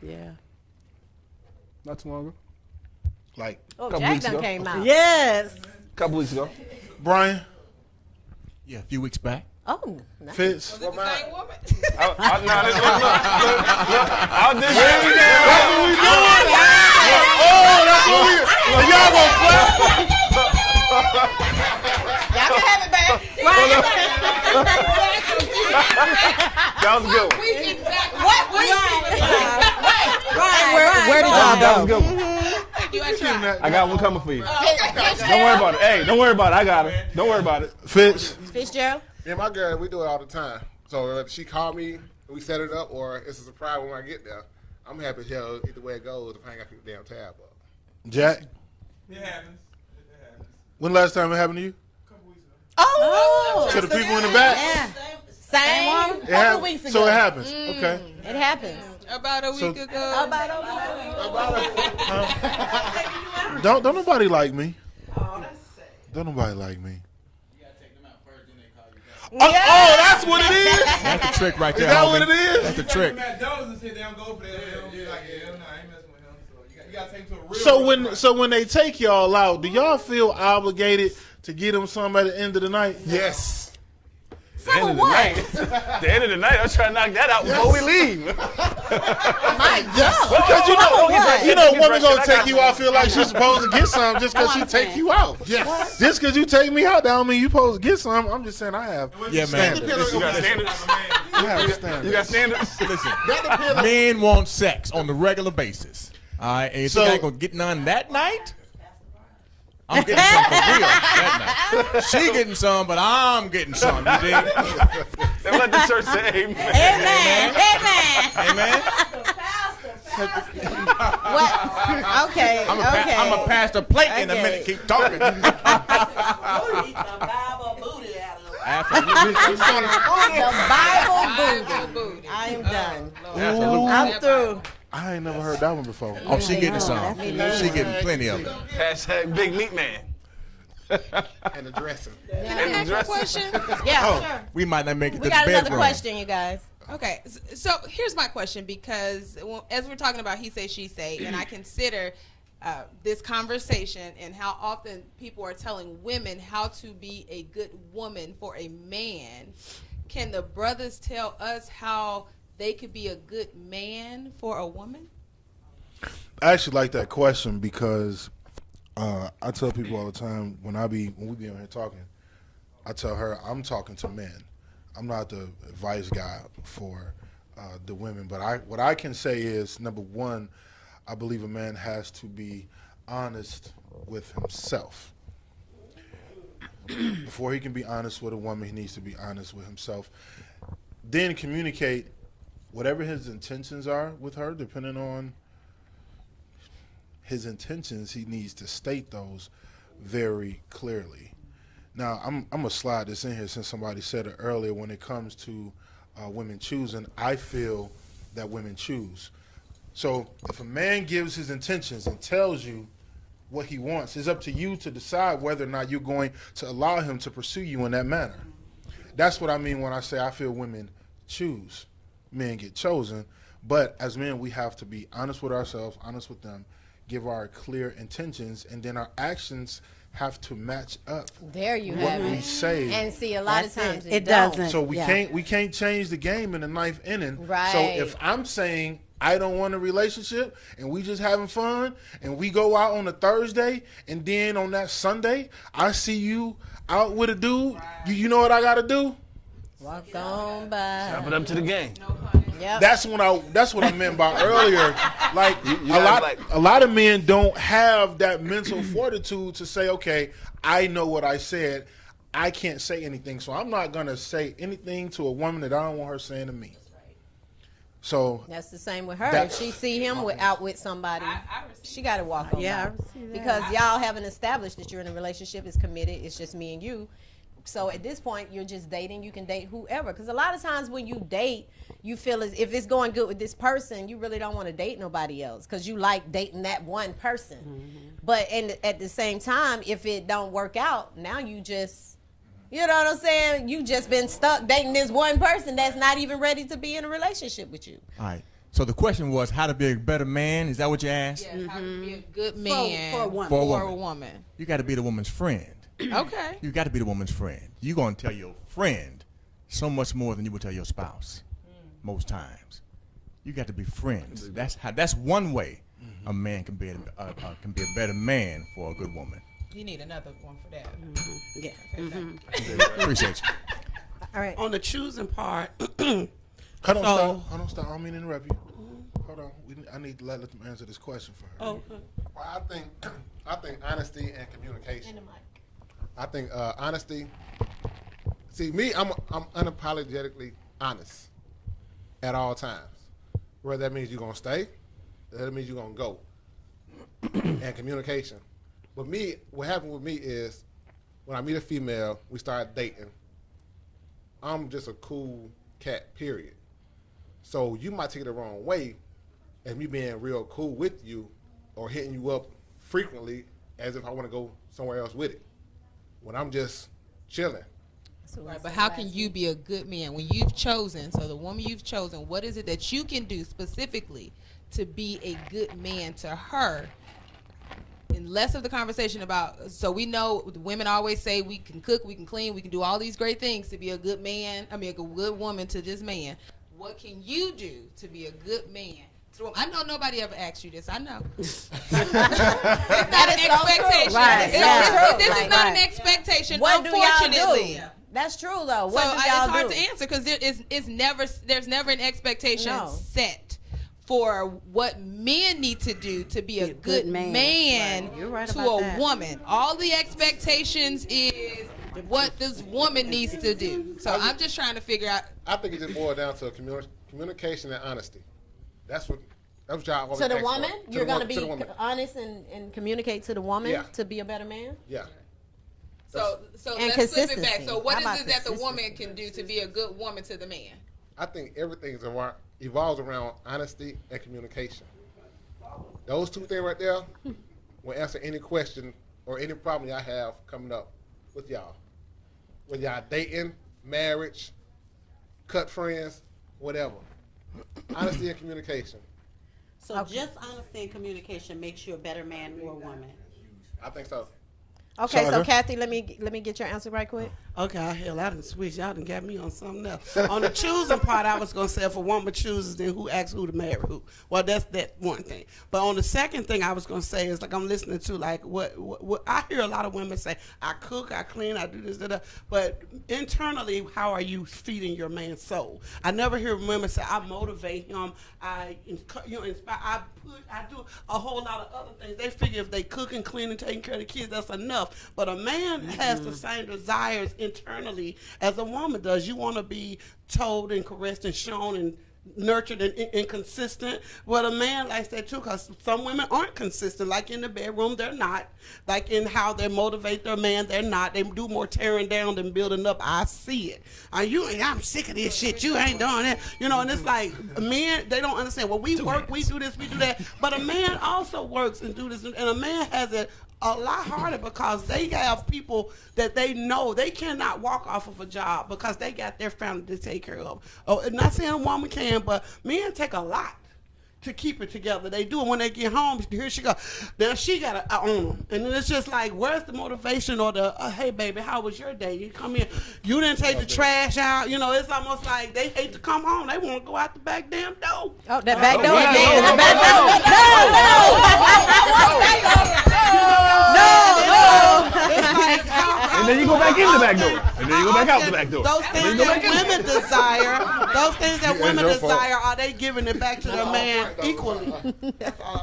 Yeah. Not too long ago. Like, Oh, Couple Jack weeks done ago. came out. Yes. A couple weeks ago. Brian, Yeah, a few weeks back. Oh, nice. Fitz, Was it the same woman? I'll dish y'all gonna clap? Y'all can have it back. That was a good one. We exactly. What? Where did y'all That was a go? good one. You ain't trying. I got one coming for you. Don't worry about it. Hey, don't worry about it. I got it. Don't worry about it. Fitz, Fitzgerald? Yeah, my girl, we do it all the time. So if she called me, we set it up, or it's a surprise when I get there. I'm happy as hell either way it goes if I ain't got to keep the damn tab up. Jack, It happens. It happens. when the last time it happened to you? A couple weeks ago. Oh, To the people in the back? yeah. Same. It Couple weeks ago. So it happens. Okay. It happens. About a week ago. About Don't nobody like me. Don't nobody like me. Oh, that's what it is? That's the trick right there. Is that homie. what it is? That's the trick. McDonald's and shit, they don't go for that. They don't be like, yeah, no, I ain't messing with him. So you got to take him to a real. So when they take y'all out, do y'all feel obligated to get them some at the end of the night? Yes. The end of the night. The end of the night. I'm trying to knock that out before we leave. My God. Because you know, woman gonna take you out, feel like she's supposed to get some just because she take you out. Yes. Just because you take me out, that don't mean you supposed to get some. I'm just saying I have. Yeah, man. standards. You got standards? I have standards. You got standards? Listen, men want sex on the regular basis. All right, and you think I ain't gonna get none that night? I'm getting some for real that night. She getting some, but I'm getting some. You dig? Then let the church say amen. Amen. Amen. Amen. What? Okay. I'm a pass the plate in a minute. Keep talking. The Bible booty. I am done. I'm through. I ain't never heard that one before. Oh, she getting some. She getting plenty of it. Hashtag big meat man. And the dressing. Can I ask you a question? Yeah, sure. We might not make it to We the got bedroom. another question, you guys. Okay, so here's my question, because as we're talking about he say, she say, and I consider this conversation and how often people are telling women how to be a good woman for a man, can the brothers tell us how they could be a good man for a woman? I actually like that question because I tell people all the time when we be on here talking, I tell her I'm talking to men. I'm not the advice guy for the women, but what I can say is, number one, I believe a man has to be honest with himself. Before he can be honest with a woman, he needs to be honest with himself. Then communicate whatever his intentions are with her, depending on his intentions, he needs to state those very clearly. Now, I'm going to slide this in here since somebody said it earlier. When it comes to women choosing, I feel that women choose. So if a man gives his intentions and tells you what he wants, it's up to you to decide whether or not you're going to allow him to pursue you in that manner. That's what I mean when I say I feel women choose. Men get chosen. But as men, we have to be honest with ourselves, honest with them, give our clear intentions, and then our actions have to match up. There you what have it. we say. And see, a lot of times it doesn't. So we can't change the game in the ninth inning. Right. So if I'm saying I don't want a relationship and we just having fun and we go out on a Thursday and then on that Sunday I see you out with a dude, you know what I gotta do? Walk on by. Chop it up to the game. Yep. That's what I meant by earlier. Like a lot of men don't have that mental fortitude to say, okay, I know what I said. I can't say anything, so I'm not gonna say anything to a woman that I don't want her saying to me. So that's the same with her. If she see him out with somebody, she got to walk on. Yeah, by. I see that. Because y'all haven't established that you're in a relationship, it's committed. It's just me and you. So at this point, you're just dating. You can date whoever. Because a lot of times when you date, you feel as if it's going good with this person, you really don't want to date nobody else because you like dating that one person. Mm-hmm. But at the same time, if it don't work out, now you just, you know what I'm saying? You just been stuck dating this one person that's not even ready to be in a relationship with you. All right. So the question was how to be a better man. Is that what you asked? Yeah, how to be a good man for a woman. For a woman. You got to be the woman's friend. Okay. You got to be the woman's friend. You're going to tell your friend so much more than you would tell your spouse most times. You got to be friends. That's one way a man can be a better man for a good woman. You need another one for that. Mm-hmm. Yeah. Mm-hmm. Appreciate you. All right. On the choosing part. Hold on, stop. I don't mean to interrupt you. Hold on. I need to let them answer this question for her. Oh. Well, I think honesty and communication. I think honesty. See, me, I'm unapologetically honest at all times. Whether that means you're gonna stay, that means you're gonna go. And communication. But me, what happened with me is when I meet a female, we start dating. I'm just a cool cat, period. So you might take it the wrong way as me being real cool with you or hitting you up frequently as if I want to go somewhere else with it. When I'm just chilling. Right, but how can you be a good man when you've chosen, so the woman you've chosen, what is it that you can do specifically to be a good man to her? And less of the conversation about, so we know women always say we can cook, we can clean, we can do all these great things to be a good man, a good woman to this man. What can you do to be a good man? I know nobody ever asked you this. I know. It's not an expectation. Right. This is not an expectation. What unfortunately. do y'all do? That's true though. So it's hard to answer because there's never an expectation set for what men need to do to be a good man right to a woman. All the expectations is what this woman needs to do. So I'm just trying to figure out. I think it just boils down to communication and honesty. That's what That's what y'all always To the ask for. woman, To you're the gonna woman, be to the woman. honest and communicate to the woman Yeah. to be a better man. Yeah. So And let's flip it back. consistency. So what How is about it that the woman consistency? can do to be a good woman to the man? I think everything evolves around honesty and communication. Those two things right there will answer any question or any problem y'all have coming up with y'all. Whether y'all dating, marriage, cut friends, whatever. Honesty and communication. So just honesty and communication makes you a better man or woman. I think so. Okay, so Kathy, let me get your answer right quick. Okay, hell, I done switched. Y'all done got me on something else. On the choosing part, I was going to say if a woman chooses, then who asks who to marry who? Well, that's that one thing. But on the second thing I was going to say is, like, I'm listening to, like, what I hear a lot of women say, I cook, I clean, I do this, that. But internally, how are you feeding your man's soul? I never hear women say, I motivate him, I inspire, I do a whole lot of other things. They figure if they cook and clean and taking care of the kids, that's enough. But a man has the same desires internally as a woman does. You want to be told and caressed and shown and nurtured and consistent. But a man likes that too, because some women aren't consistent. Like in the bedroom, they're not. Like in how they motivate their man, they're not. They do more tearing down than building up. I see it. I'm sick of this shit. You ain't doing that. And it's like men, they don't understand. Well, we work, we do this, we do that. But a man also works and do this, and a man has it a lot harder because they have people that they know they cannot walk off of a job because they got their family to take care of. Oh, not saying a woman can, but men take a lot to keep it together. They do it when they get home. Here she go. Now she got to own them. And then it's just like, where's the motivation or the, hey, baby, how was your day? You come in, you didn't take the trash out. It's almost like they hate to come home. They want to go out the back damn door. Oh, that back door again. The back door. No. It's like, and then you go back in the back door. And then you go back out the back door. Those things that women desire, are they giving it back to their man equally?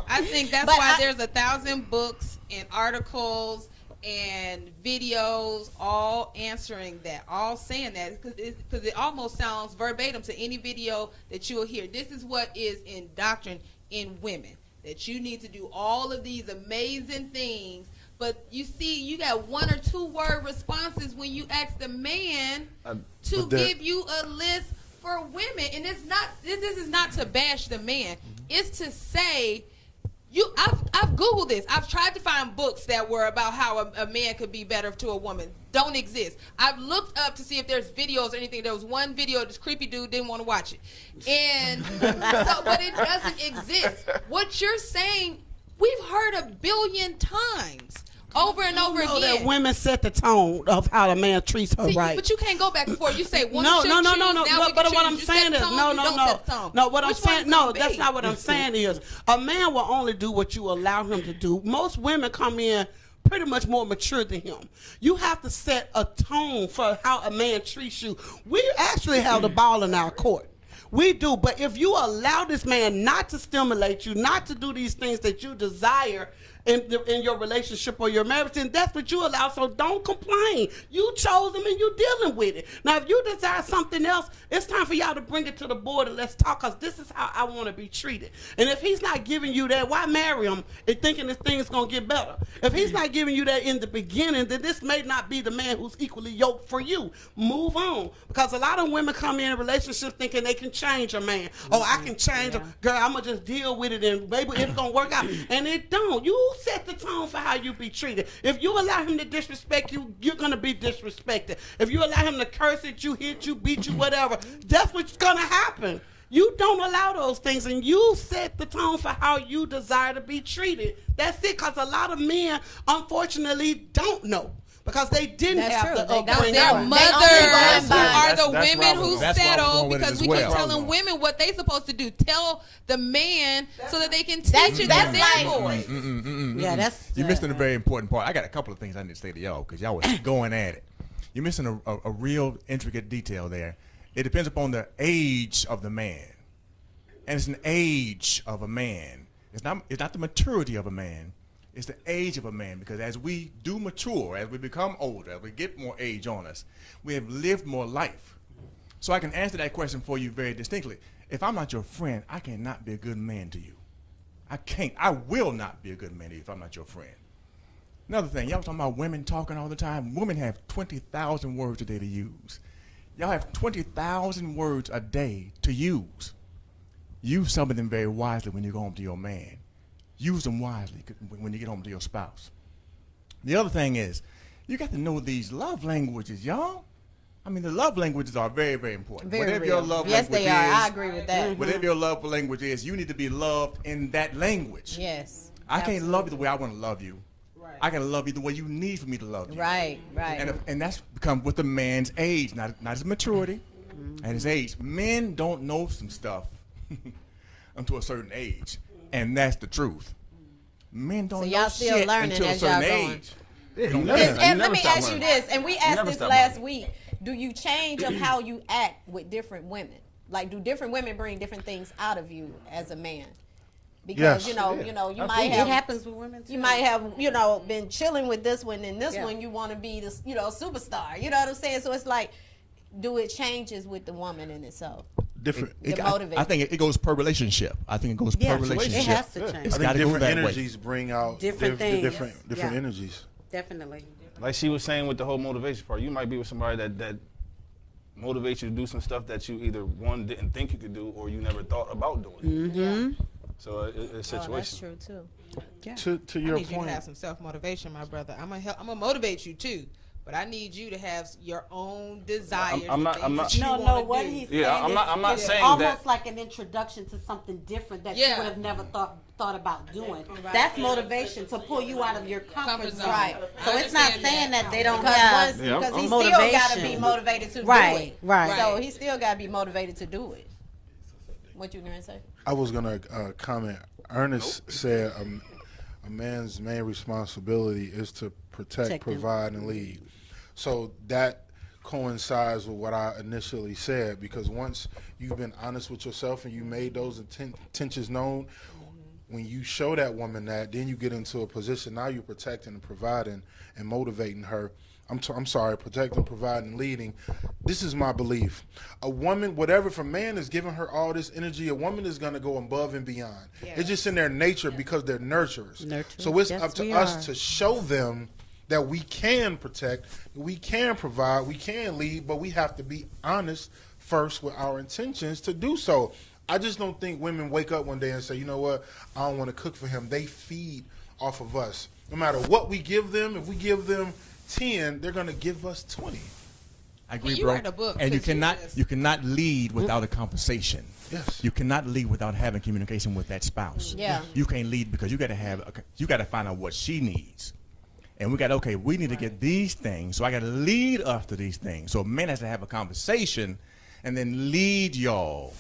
I think that's why there's 1,000 books and articles and videos all answering that, all saying that, because it almost sounds verbatim to any video that you'll hear. This is what is indoctrined in women, that you need to do all of these amazing things. But you see, you got 1 or 2 word responses when you ask the man to give you a list for women. And it's not, this is not to bash the man. It's to say, I've Googled this. I've tried to find books that were about how a man could be better to a woman. Don't exist. I've looked up to see if there's videos or anything. There was one video, this creepy dude didn't want to watch it. And but it doesn't exist. What you're saying, we've heard 1 billion times. Over and over again. That women set the tone of how a man treats her right. But you can't go back and forth. You say women no. But what I'm saying is no. What I'm saying, no, that's not what I'm saying is a man will only do what you allow him to do. Most women come in pretty much more mature than him. You have to set a tone for how a man treats you. We actually have the ball in our court. We do, but if you allow this man not to stimulate you, not to do these things that you desire in your relationship or your marriage, then that's what you allow. So don't complain. You chose him and you're dealing with it. Now, if you desire something else, it's time for y'all to bring it to the board and let's talk, because this is how I want to be treated. And if he's not giving you that, why marry him and thinking this thing is going to get better? If he's not giving you that in the beginning, then this may not be the man who's equally yoked for you. Move on. Because a lot of women come in relationships thinking they can change a man. Oh, I can change him. Girl, I'm going to just deal with it and maybe it's going to work out. And it don't. You set the tone for how you be treated. If you allow him to disrespect you, you're going to be disrespected. If you allow him to curse at you, hit you, beat you, whatever, that's what's going to happen. You don't allow those things, and you set the tone for how you desire to be treated. That's it, because a lot of men, unfortunately, don't know. Because they didn't have the upbringing. Their mothers are the women who settle, because we keep telling women what they supposed to do. Tell the man so that they can teach it to their boys. Yeah, that's... You're missing a very important part. I got a couple of things I need to say to y'all, because y'all was going at it. You're missing a real intricate detail there. It depends upon the age of the man. And it's an age of a man. It's not the maturity of a man. It's the age of a man, because as we do mature, as we become older, as we get more age on us, we have lived more life. So I can answer that question for you very distinctly. If I'm not your friend, I cannot be a good man to you. I will not be a good man if I'm not your friend. Another thing, y'all talking about women talking all the time. Women have 20,000 words a day to use. Y'all have 20,000 words a day to use. Use some of them very wisely when you go home to your man. Use them wisely when you get home to your spouse. The other thing is, you got to know these love languages, y'all. I mean, the love languages are very, very important. Very whatever real. your love Yes, language they are. is, I agree with that. Whatever your love language is, you need to be loved in that language. Yes. I can't love you the way I want to love you. Right. I can love you the way you need for me to love you. Right, right. And that's become with the man's age, not his maturity, and his age. Men don't know some stuff until a certain age, and that's the truth. Men don't know still shit learning until a as y'all certain going. age. And let me ask you this, and we asked this last week. Do you change of how you act with different women? Like, do different women bring different things out of you as a man? Because you might have. It happens with women too. You might have been chilling with this one, and this one you want to be the superstar. You know what I'm saying? So it's like, do it changes with the woman in itself? Different. I think it goes per relationship. I think it goes per relationship. It has to change. It's I think different that energies bring out different things. Different energies. Definitely. Like she was saying with the whole motivation part, you might be with somebody that motivates you to do some stuff that you either one didn't think you could do or you never thought about doing. Mm-hmm. So it's a situation. That's true too. Yeah. To your I need point, you to have some self-motivation, my brother. I'm gonna motivate you too, but I need you to have your own desires. I'm not. What he's saying I'm not is saying almost that. like an introduction to something different that you would have never thought about doing. Right. That's motivation to pull you out of your comfort zone. Right. So it's not saying that they don't have because he motivation. still got to be motivated to do it. Right. So he still got to be motivated to do it. What you gonna say? I was gonna comment. Ernest said a man's main responsibility is to protect, provide, and lead. So that coincides with what I initially said, because once you've been honest with yourself and you made those intentions known, when you show that woman that, then you get into a position, now you're protecting and providing and motivating her. I'm sorry, protecting, providing, leading. This is my belief. A woman, whatever, if a man is giving her all this energy, a woman is going to go above and beyond. Yes. It's just in their nature because they're nurturers. So it's up to us to show them that we can protect, we can provide, we can lead, but we have to be honest first with our intentions to do so. I just don't think women wake up one day and say, you know what, I don't want to cook for him. They feed off of us. No matter what we give them, if we give them 10, they're going to give us 20. I agree, bro. And you cannot lead without a conversation. Yes. You cannot lead without having communication with that spouse. Yeah. You can't lead because you got to find out what she needs. And we need to get these things. So I got to lead us to these things. So a man has to have a conversation and then lead y'all.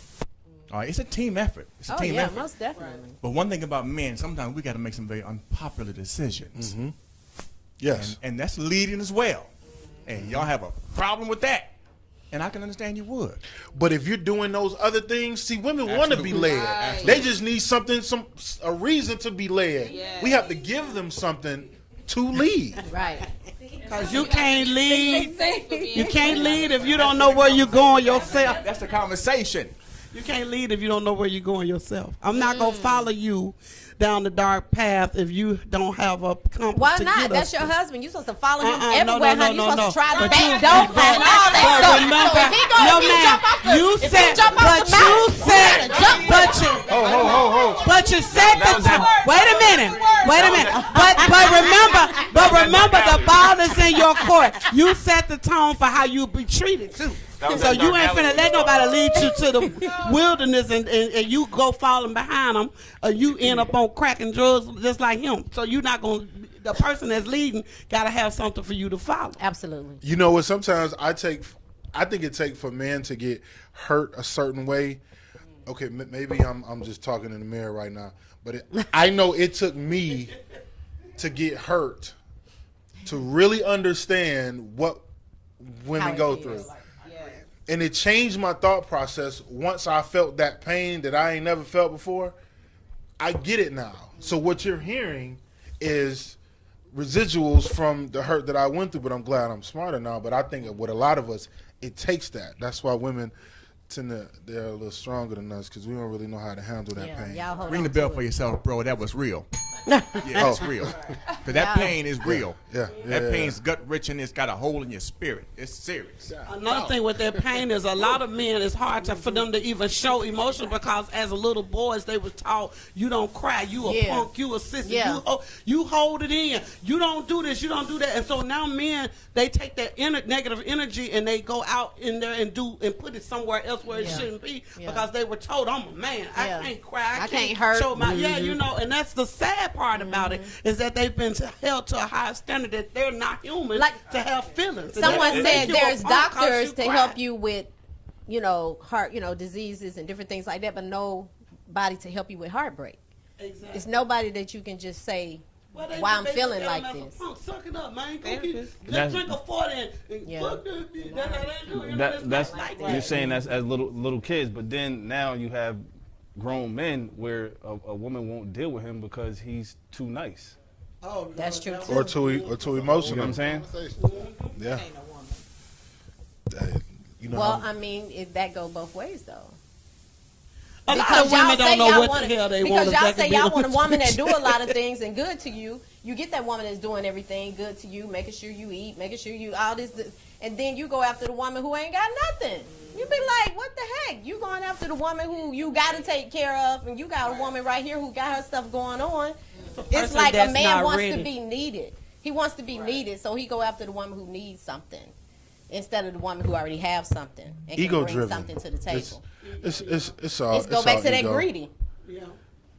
All right, it's a team effort. It's a team effort. Most definitely. But one thing about men, sometimes we got to make some very unpopular decisions. Mm-hmm. Yes. And that's leading as well. And y'all have a problem with that. And I can understand you would. But if you're doing those other things, see, women want to be led. Right. They just need a reason to be led. Yes. We have to give them something to lead. Right. Because you can't lead. You can't lead if you don't know where you're going yourself. That's the conversation. You can't lead if you don't know where you're going yourself. I'm not going to follow you down the dark path if you don't have a compass. Why to not? get That's us your to. husband. You're supposed to follow him everywhere, honey. You're supposed to try the But back you- door but- and all that but stuff. remember, So if he goes, yo, if he man, jump off the, you if he said, jump off but the you mountain, said, jump but you, but you said the time. Wait a minute. But remember, the ball is in your court. You set the tone for how you be treated too. So you ain't finna let nobody lead you to the wilderness and you you go falling behind them, or you end up on crack and drugs just like him. So you're not going to, the person that's leading got to have something for you to follow. Absolutely. You know what? Sometimes I think it takes for men to get hurt a certain way. Okay, maybe I'm just talking in the mirror right now, but I know it took me to get hurt to really understand what women go through. And it changed my thought process once I felt that pain that I ain't never felt before. I get it now. So what you're hearing is residuals from the hurt that I went through, but I'm glad I'm smarter now. But I think with a lot of us, it takes that. That's why women they're a little stronger than us because we don't really know how to handle that pain. Y'all hold Ring on the bell to for it. yourself, bro. That was real. Yeah, that's real. Because that pain is real. That pain's gut wrenching. It's got a hole in your spirit. It's serious. Another thing with that pain is a lot of men, it's hard for them to even show emotion because as a little boys, they was taught, you don't cry, you a punk, you a sissy, you hold it in, you don't do this, you don't do that. And so now men, they take that negative energy and they go out in there and put it somewhere else where it shouldn't be because they were told, I'm a man, I can't cry, I can't hurt. Show my, you know, and that's the sad part about it is that they've been held to a high standard that they're not human to have feelings. Someone said there's doctors to help you with, you know, heart, you know, diseases and different things like that, but nobody to help you with heartbreak. Exactly. It's nobody that you can just say, why I'm feeling like this. Suck it up, man. Let's drink a 40 and fuck this. That's you're saying that's as little kids, but then now you have grown men where a woman won't deal with him because he's too nice. Oh, that's true. Or too emotional. You know what I'm saying? Yeah. You know well, I mean, that go both ways though. A lot of women don't know what the hell they want. Because y'all say y'all want a woman that do a lot of things and good to you. You get that woman that's doing everything good to you, making sure you eat, making sure you all this, and then you go after the woman who ain't got nothing. You be like, what the heck? You going after the woman who you got to take care of, and you got a woman right here who got her stuff going on. It's like a man wants to be needed. He wants to be needed, so he go after the woman who needs something instead of the woman who already have something and ego can bring something to the table. It's all. Let's go back to that greedy. Yeah.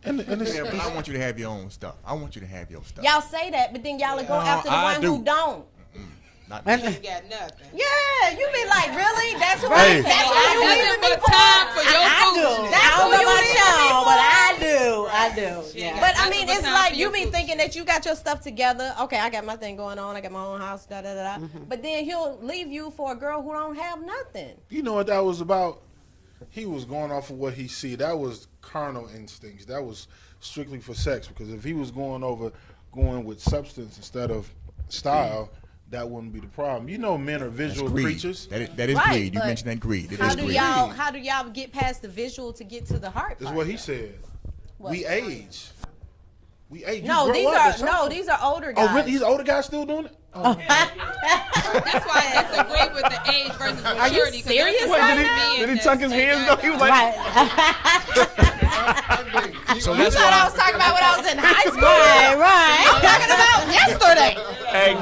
And yeah, but I want you to have your own stuff. I want you to have your stuff. Y'all say that, but then y'all go after the one who don't. You ain't got nothing. Yeah, you be like, really? That's who Hey. that's who you leaving me for? Time for your food. That's who you leaving me for? but I do. Yeah. But I mean, it's like you be thinking that you got your stuff together. Okay, I got my thing going on. I got my own house. Da da da. But then he'll leave you for a girl who don't have nothing. You know what that was about? He was going off of what he see. That was carnal instincts. That was strictly for sex. Because if he was going with substance instead of style, that wouldn't be the problem. You know, men are visual creatures. That is Right, greed. You but mentioned that greed. It How is do greed. y'all get past the visual to get to the heart? That's part? what he said. What? We age. We age. You No, grow up, these are older guys. Oh, really? These older guys still doing it? That's why I disagree with the age versus maturity. Are you serious Did he tuck his hands though? He was like, So You that's thought I why. was talking about when I was in high school? Right. I'm talking about yesterday. hey,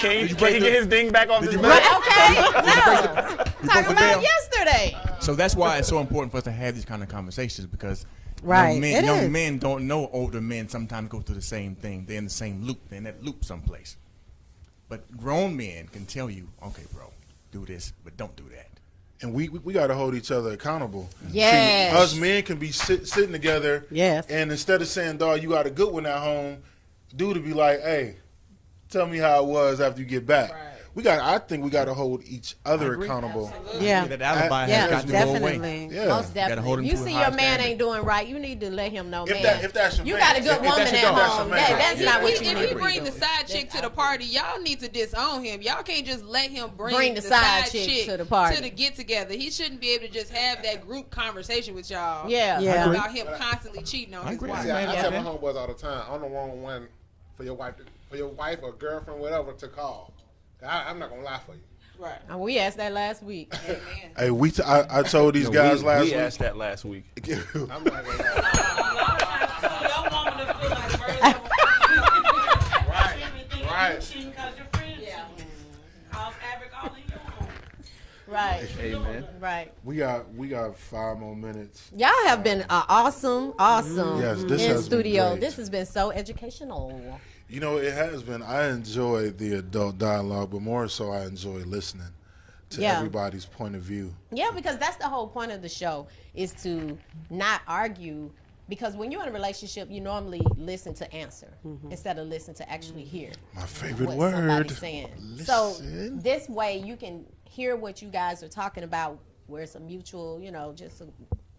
can he get his ding back off his Right, back? okay? No. You Talking broke the about bell. yesterday. So that's why it's so important for us to have these kind of conversations because Right, young it is. men don't know older men sometimes go through the same thing. They're in the same loop. They're in that loop someplace. But grown men can tell you, okay, bro, do this, but don't do that. And we got to hold each other accountable. Yes. See, us men can be sitting together. Yes. And instead of saying, dog, you got a good one at home, dude to be like, hey, tell me how it was after you get back. Right. I think we got to hold each other accountable. Yeah. That alibi has got to go away. definitely. Yeah. Most Gotta hold definitely. him If you to a see high your man standard. ain't doing right, you need to let him know, man. If that's your you man. got a good If woman that's at your- that's home. your man. That's not what you If need. he bring the side chick to the party, y'all need to disown him. Y'all can't just let him bring the the side side chick chick to the party. to the get together. He shouldn't be able to just have that group conversation with y'all. Yeah. Yeah. About him constantly cheating on his agree. wife. See, I tell my Yeah. homeboys all the time, I'm the wrong one for your wife or girlfriend, whatever, to call. I'm not gonna lie for you. Right. And we asked that last week. Hey, I told these guys last we week. asked that last week. I'm not gonna lie. Your woman to feel like birds of Right. Right. Amen. Right. We got 5 more minutes. Y'all have been awesome Yes, this in has been studio. great. This has been so educational. You know, it has been. I enjoy the adult dialogue, but more so I enjoy listening to Yeah. everybody's point of view. Yeah, because that's the whole point of the show is to not argue. Because when you're in a relationship, you normally listen to answer instead of listen to actually hear My favorite what word. somebody's saying. So Listen. this way you can hear what you guys are talking about, where it's a mutual, just a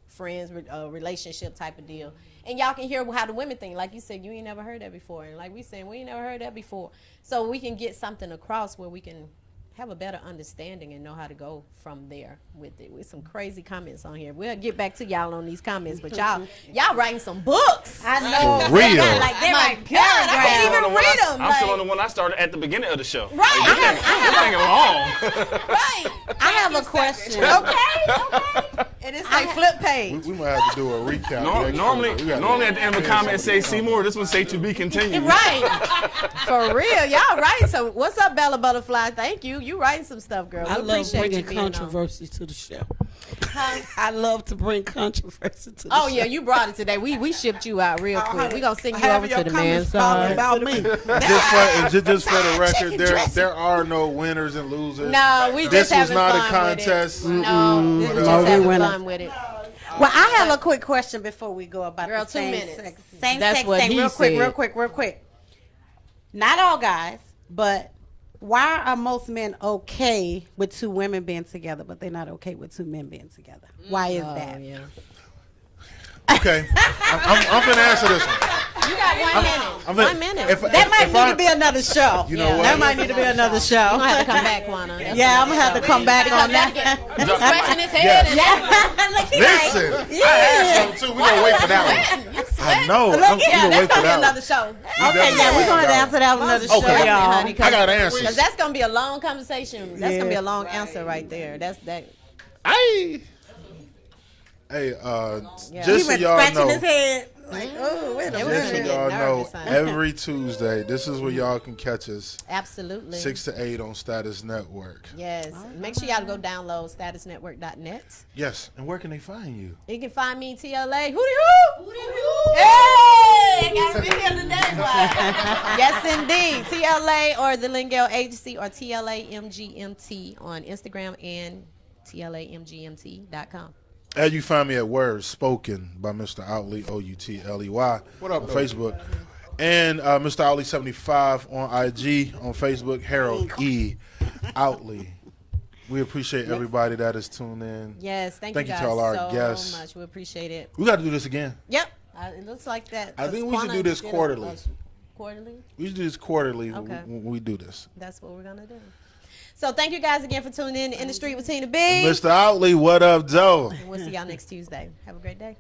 friends relationship type of deal, and y'all can hear how the women think. Like you said, you ain't never heard that before, and like we said, we ain't never heard that before. So we can get something across where we can have a better understanding and know how to go from there with it. With some crazy comments on here. We'll get back to y'all on these comments, but y'all writing some books. I know. For real. Like they're My like God, I can't even read them. I'm still on the one I started at the beginning of the show. Right. This thing long. Right. I have a question. Okay. And it's like flip page. We might have to do a recap. Normally at the end of a comment say Seymour. This one say to be continued. Right. For real. Y'all right. So what's up, Bella Butterfly? Thank you. You writing some stuff, girl. I We love appreciate bringing you being on. controversy to the show. I love to bring controversy to the show. Oh yeah, you brought it today. We shipped you out real quick. We gonna send you Have over your to the comments man's side. about me. Just for the record, there are no winners and losers. No, we This just was having not a fun with it. contest. No, this was just having fun with it. Well, I have a quick question before we go about Girl, the 2 same minutes. sex. Same That's sex what thing. he Real said. quick. Not all guys, but why are most men okay with 2 women being together, but they're not okay with 2 men being together? Why is that? Yeah. Okay, I'm gonna answer this one. You got 1 minute. 1 minute. That might need to be another show. You know what? That might need to be another show. I'm gonna have to come back, Juana. Yeah, I'm gonna have to come back on that. He's scratching his head. Listen, I had some too. We're gonna wait for that one. I know. We're gonna wait for that one. Another show. Okay, yeah, we're gonna answer that on another show, Okay. y'all. I got answers. Because that's gonna be a long conversation. That's gonna be a long answer right there. That's that. Hey, Yeah. just so y'all Scratching know, his head. Like, oh, wait a It was just so minute. y'all know, nervous, huh? every Tuesday, this is where y'all can catch us. Absolutely. 6 to 8 on Status Network. Yes. Make sure y'all go download StatusNetwork.net. Yes, and where can they find you? You can find me TLA. Hootie hoo! Hey! Gotta be here today, boy. Yes, indeed. TLA or the Lingale Agency or TLA MGMT on Instagram and TLAMGMT.com. And you find me at Words Spoken by Mr. Outley, Outley. What up, on though? Facebook. And Mr. Outley 75 on IG, on Facebook, Harold E. Outley. We appreciate everybody that is tuned in. Yes, thank you guys to all our so guests. much. We appreciate it. We got to do this again. Yep. It looks like that. I think we should do this quarterly. Quarterly? We should do this quarterly Okay. when we do this. That's what we're going to do. So thank you guys again for tuning in the Street with Tina B. Mr. Outley, what up, Joe? And we'll see y'all next Tuesday. Have a great day.